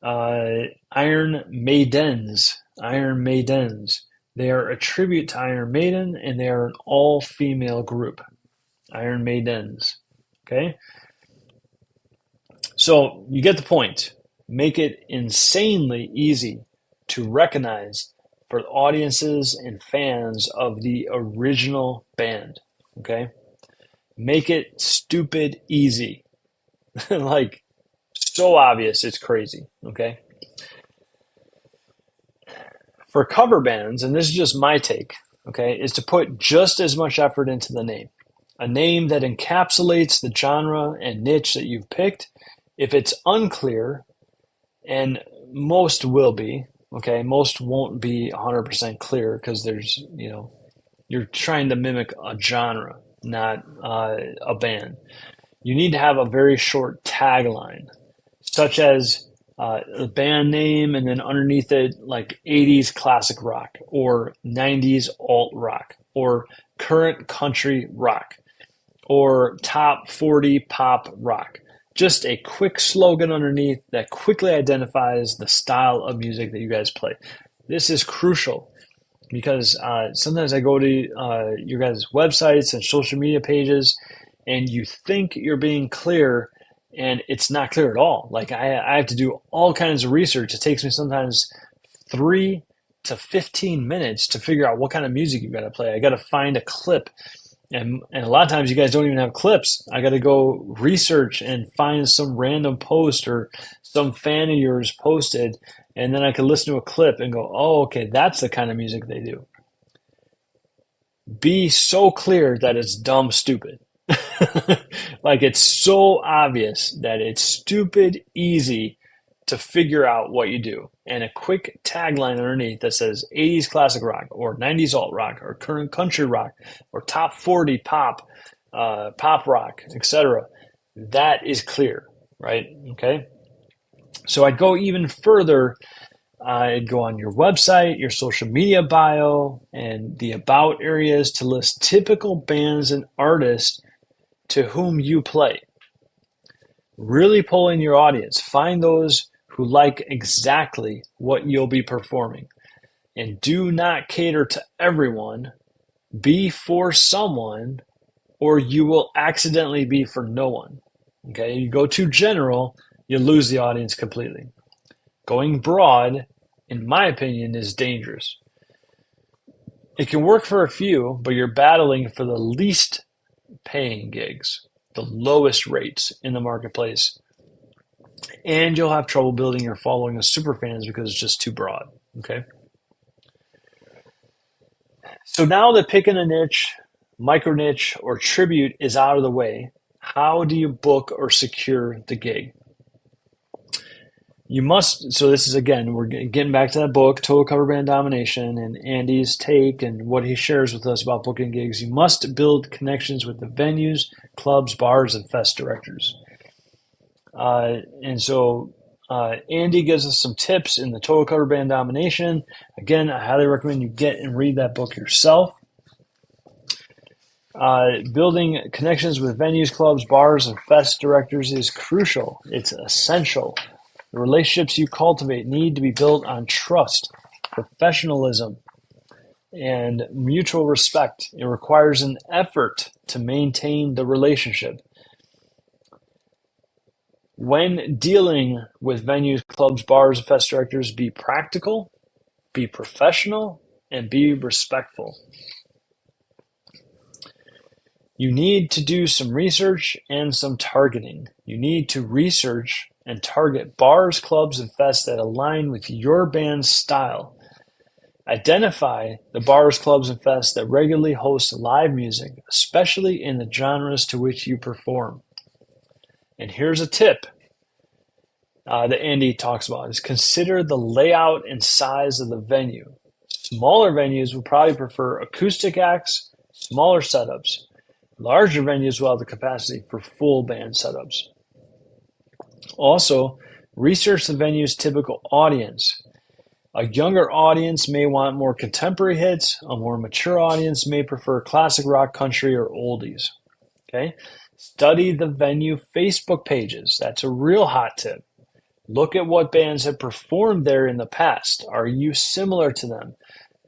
Iron Maidens. Iron Maidens. They are a tribute to Iron Maiden, and they are an all-female group. Iron Maidens. Okay? So you get the point. Make it insanely easy to recognize for audiences and fans of the original band. Okay? Make it stupid easy. Like, so obvious, it's crazy. Okay? For cover bands, and this is just my take, okay, is to put just as much effort into the name. A name that encapsulates the genre and niche that you've picked. If it's unclear, and most will be, okay, most won't be 100% clear because you're trying to mimic a genre, not a band. You need to have a very short tagline, such as the band name and then underneath it, like 80s classic rock or 90s alt rock or current country rock or top 40 pop rock. Just a quick slogan underneath that quickly identifies the style of music that you guys play. This is crucial because sometimes I go to your guys' websites and social media pages and you think you're being clear and it's not clear at all. Like I have to do all kinds of research. It takes me sometimes 3 to 15 minutes to figure out what kind of music you got to play. I got to find a clip. And a lot of times you guys don't even have clips. I got to go research and find some random post or some fan of yours posted, and then I can listen to a clip and go, oh, okay, that's the kind of music they do. Be so clear that it's dumb stupid. Like it's so obvious that it's stupid easy to figure out what you do. And a quick tagline underneath that says 80s classic rock or 90s alt rock or current country rock or top 40 pop, pop rock, etc. That is clear, right? Okay. So I'd go even further. I'd go on your website, your social media bio, and the about areas to list typical bands and artists to whom you play. Really pull in your audience. Find those who like exactly what you'll be performing. And do not cater to everyone. Be for someone, or you will accidentally be for no one. Okay, you go too general, you lose the audience completely. Going broad, in my opinion, is dangerous. It can work for a few, but you're battling for the least paying gigs, the lowest rates in the marketplace. And you'll have trouble building your following of super fans because it's just too broad. Okay. So now that picking a niche, micro niche, or tribute is out of the way, how do you book or secure the gig? You must, so this is again, we're getting back to that book, Total Cover Band Domination, and Andy's take and what he shares with us about booking gigs. You must build connections with the venues, clubs, bars, and fest directors. And so Andy gives us some tips in the Total Cover Band Domination. Again, I highly recommend you get and read that book yourself. Building connections with venues, clubs, bars, and fest directors is crucial. It's essential. The relationships you cultivate need to be built on trust, professionalism, and mutual respect. It requires an effort to maintain the relationship. When dealing with venues, clubs, bars, and fest directors, be practical, be professional, and be respectful. You need to do some research and some targeting. You need to research and target bars, clubs, and fests that align with your band's style. Identify the bars, clubs, and fests that regularly host live music, especially in the genres to which you perform. And here's a tip that Andy talks about is consider the layout and size of the venue. Smaller venues will probably prefer acoustic acts, smaller setups. Larger venues will have the capacity for full band setups. Also, research the venue's typical audience. A younger audience may want more contemporary hits. A more mature audience may prefer classic rock, country, or oldies. Okay? Study the venue Facebook pages. That's a real hot tip. Look at what bands have performed there in the past. Are you similar to them?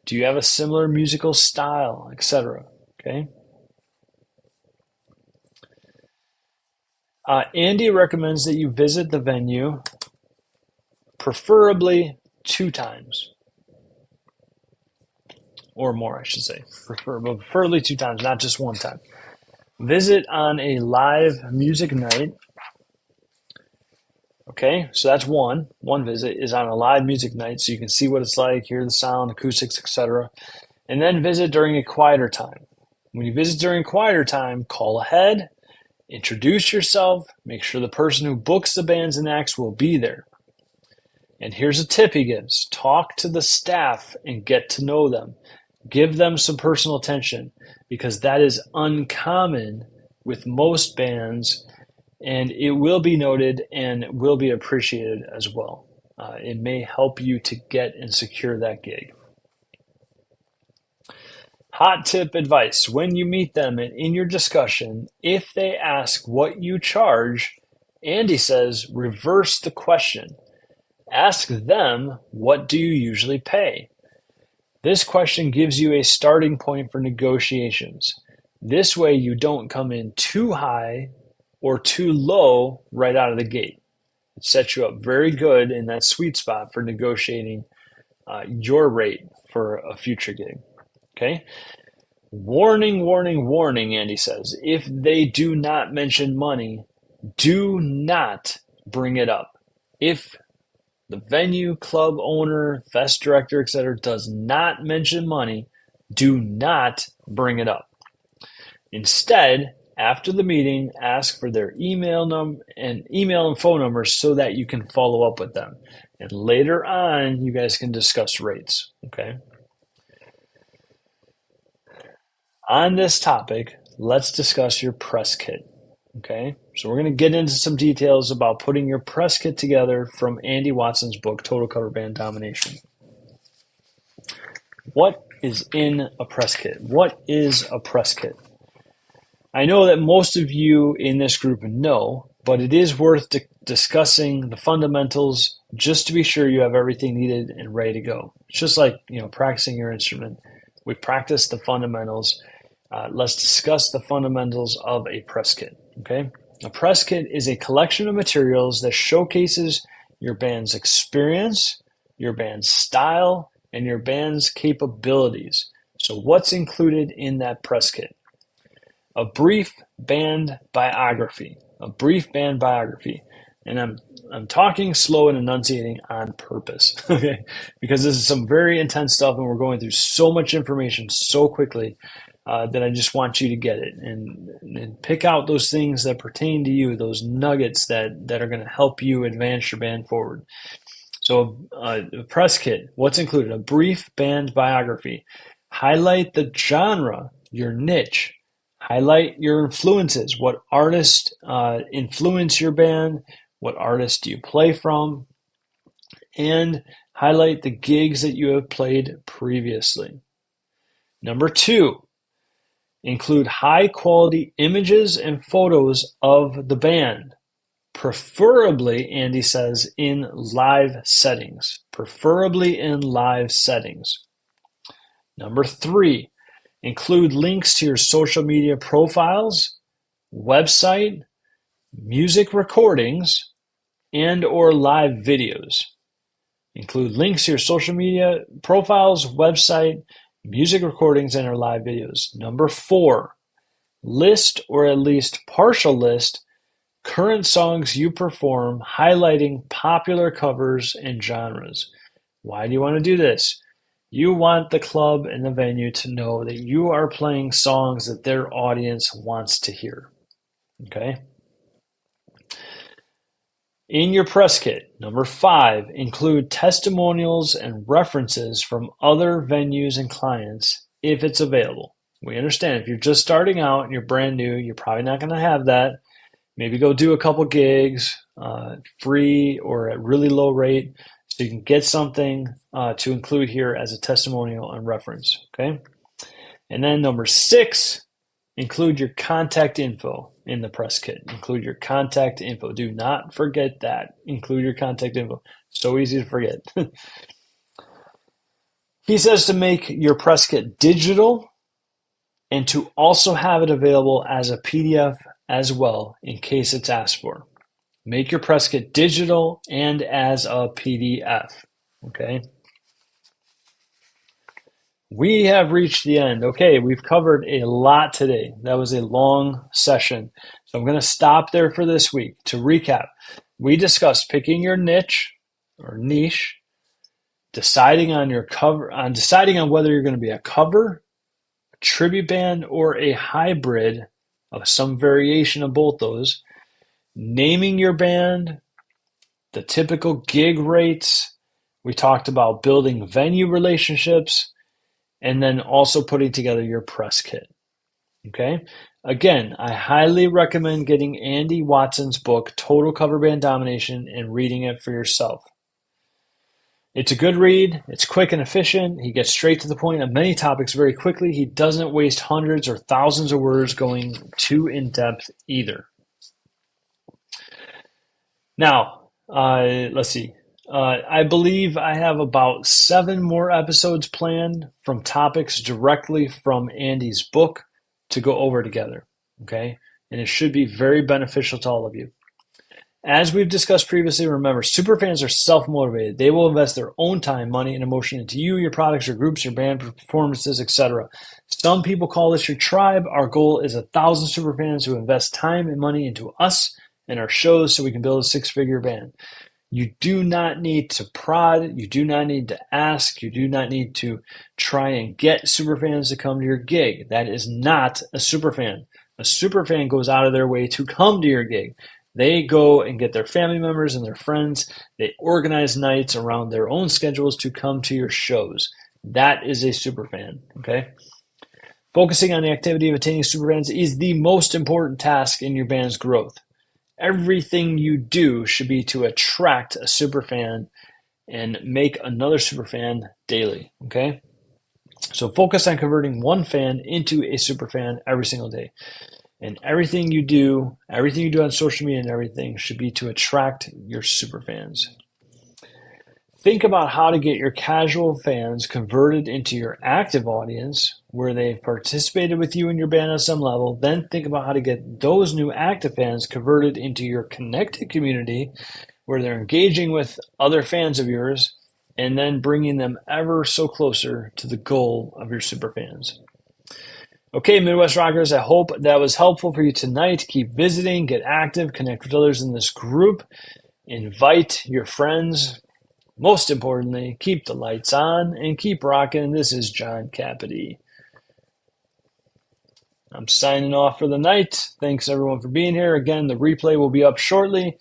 Do you have a similar musical style, etc.? Okay? Andy recommends that you visit the venue preferably 2 times. Or more, I should say. Preferably 2 times, not just 1 time. Visit on a live music night. Okay, so that's one. One visit is on a live music night, so you can see what it's like, hear the sound, acoustics, etc. And then visit during a quieter time. When you visit during quieter time, call ahead, introduce yourself, make sure the person who books the bands and acts will be there. And here's a tip he gives. Talk to the staff and get to know them. Give them some personal attention because that is uncommon with most bands, and it will be noted and will be appreciated as well. It may help you to get and secure that gig. Hot tip advice. When you meet them and in your discussion, if they ask what you charge, Andy says reverse the question. Ask them, what do you usually pay? This question gives you a starting point for negotiations. This way you don't come in too high or too low right out of the gate. It sets you up very good in that sweet spot for negotiating your rate for a future gig. Okay? Warning, warning, warning, Andy says. If they do not mention money, do not bring it up. If the venue, club owner, fest director, etc. does not mention money, do not bring it up. Instead, after the meeting, ask for their email and phone numbers so that you can follow up with them. And later on, you guys can discuss rates. Okay. On this topic, let's discuss your press kit. Okay, so we're going to get into some details about putting your press kit together from Andy Watson's book, Total Cover Band Domination. What is in a press kit? What is a press kit? I know that most of you in this group know, but it is worth discussing the fundamentals just to be sure you have everything needed and ready to go. It's just like, practicing your instrument. We practice the fundamentals. Let's discuss the fundamentals of a press kit. Okay, a press kit is a collection of materials that showcases your band's experience, your band's style, and your band's capabilities. So what's included in that press kit? A brief band biography. A brief band biography. And I'm talking slow and enunciating on purpose, okay? Because this is some very intense stuff and we're going through so much information so quickly that I just want you to get it and pick out those things that pertain to you, those nuggets that are going to help you advance your band forward. So a press kit, what's included? A brief band biography. Highlight the genre, your niche. Highlight your influences. What artists influence your band? What artists do you play from? And highlight the gigs that you have played previously. Number 2, include high-quality images and photos of the band, preferably, Andy says, in live settings. Preferably in live settings. Number 3, include links to your social media profiles, website, music recordings, and or live videos. Include links to your social media profiles, website, music recordings, and or live videos. Number 4, list or at least partial list current songs you perform, highlighting popular covers and genres. Why do you want to do this? You want the club and the venue to know that you are playing songs that their audience wants to hear. Okay? In your press kit, number 5, include testimonials and references from other venues and clients if it's available. We understand if you're just starting out and you're brand new, you're probably not going to have that. Maybe go do a couple gigs, free or at really low rate, so you can get something to include here as a testimonial and reference. Okay. And then number 6, include your contact info in the press kit. Include your contact info. Do not forget that. Include your contact info. So easy to forget. He says to make your press kit digital and to also have it available as a PDF as well in case it's asked for. Make your press kit digital and as a PDF. Okay. We have reached the end. Okay, we've covered a lot today. That was a long session. So I'm going to stop there for this week. To recap, we discussed picking your niche or niche, deciding on your cover, deciding on whether you're going to be a cover, a tribute band, or a hybrid of some variation of both those, naming your band, the typical gig rates. We talked about building venue relationships, and then also putting together your press kit. Okay. Again, I highly recommend getting Andy Watson's book, Total Cover Band Domination, and reading it for yourself. It's a good read. It's quick and efficient. He gets straight to the point on many topics very quickly. He doesn't waste hundreds or thousands of words going too in depth either. Now, let's see. I believe I have about 7 more episodes planned from topics directly from Andy's book to go over together. Okay. And it should be very beneficial to all of you. As we've discussed previously, remember, superfans are self-motivated. They will invest their own time, money, and emotion into you, your products, your groups, your band performances, etc. Some people call this your tribe. Our goal is 1,000 superfans who invest time and money into us and our shows so we can build a 6-figure band. You do not need to prod. You do not need to ask. You do not need to try and get superfans to come to your gig. That is not a superfan. A superfan goes out of their way to come to your gig. They go and get their family members and their friends. They organize nights around their own schedules to come to your shows. That is a superfan, okay? Focusing on the activity of attaining superfans is the most important task in your band's growth. Everything you do should be to attract a superfan and make another superfan daily, okay? So focus on converting one fan into a superfan every single day. And everything you do on social media and everything should be to attract your superfans. Think about how to get your casual fans converted into your active audience where they've participated with you in your band on some level. Then think about how to get those new active fans converted into your connected community where they're engaging with other fans of yours and then bringing them ever so closer to the goal of your superfans. Okay, Midwest Rockers, I hope that was helpful for you tonight. Keep visiting, get active, connect with others in this group, invite your friends. Most importantly, keep the lights on and keep rocking. This is John Capity. I'm signing off for the night. Thanks everyone for being here. Again, the replay will be up shortly,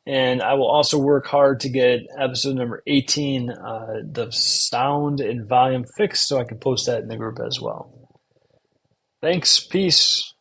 and I will also work hard to get episode number 18, the sound and volume fixed, so I can post that in the group as well. Thanks. Peace.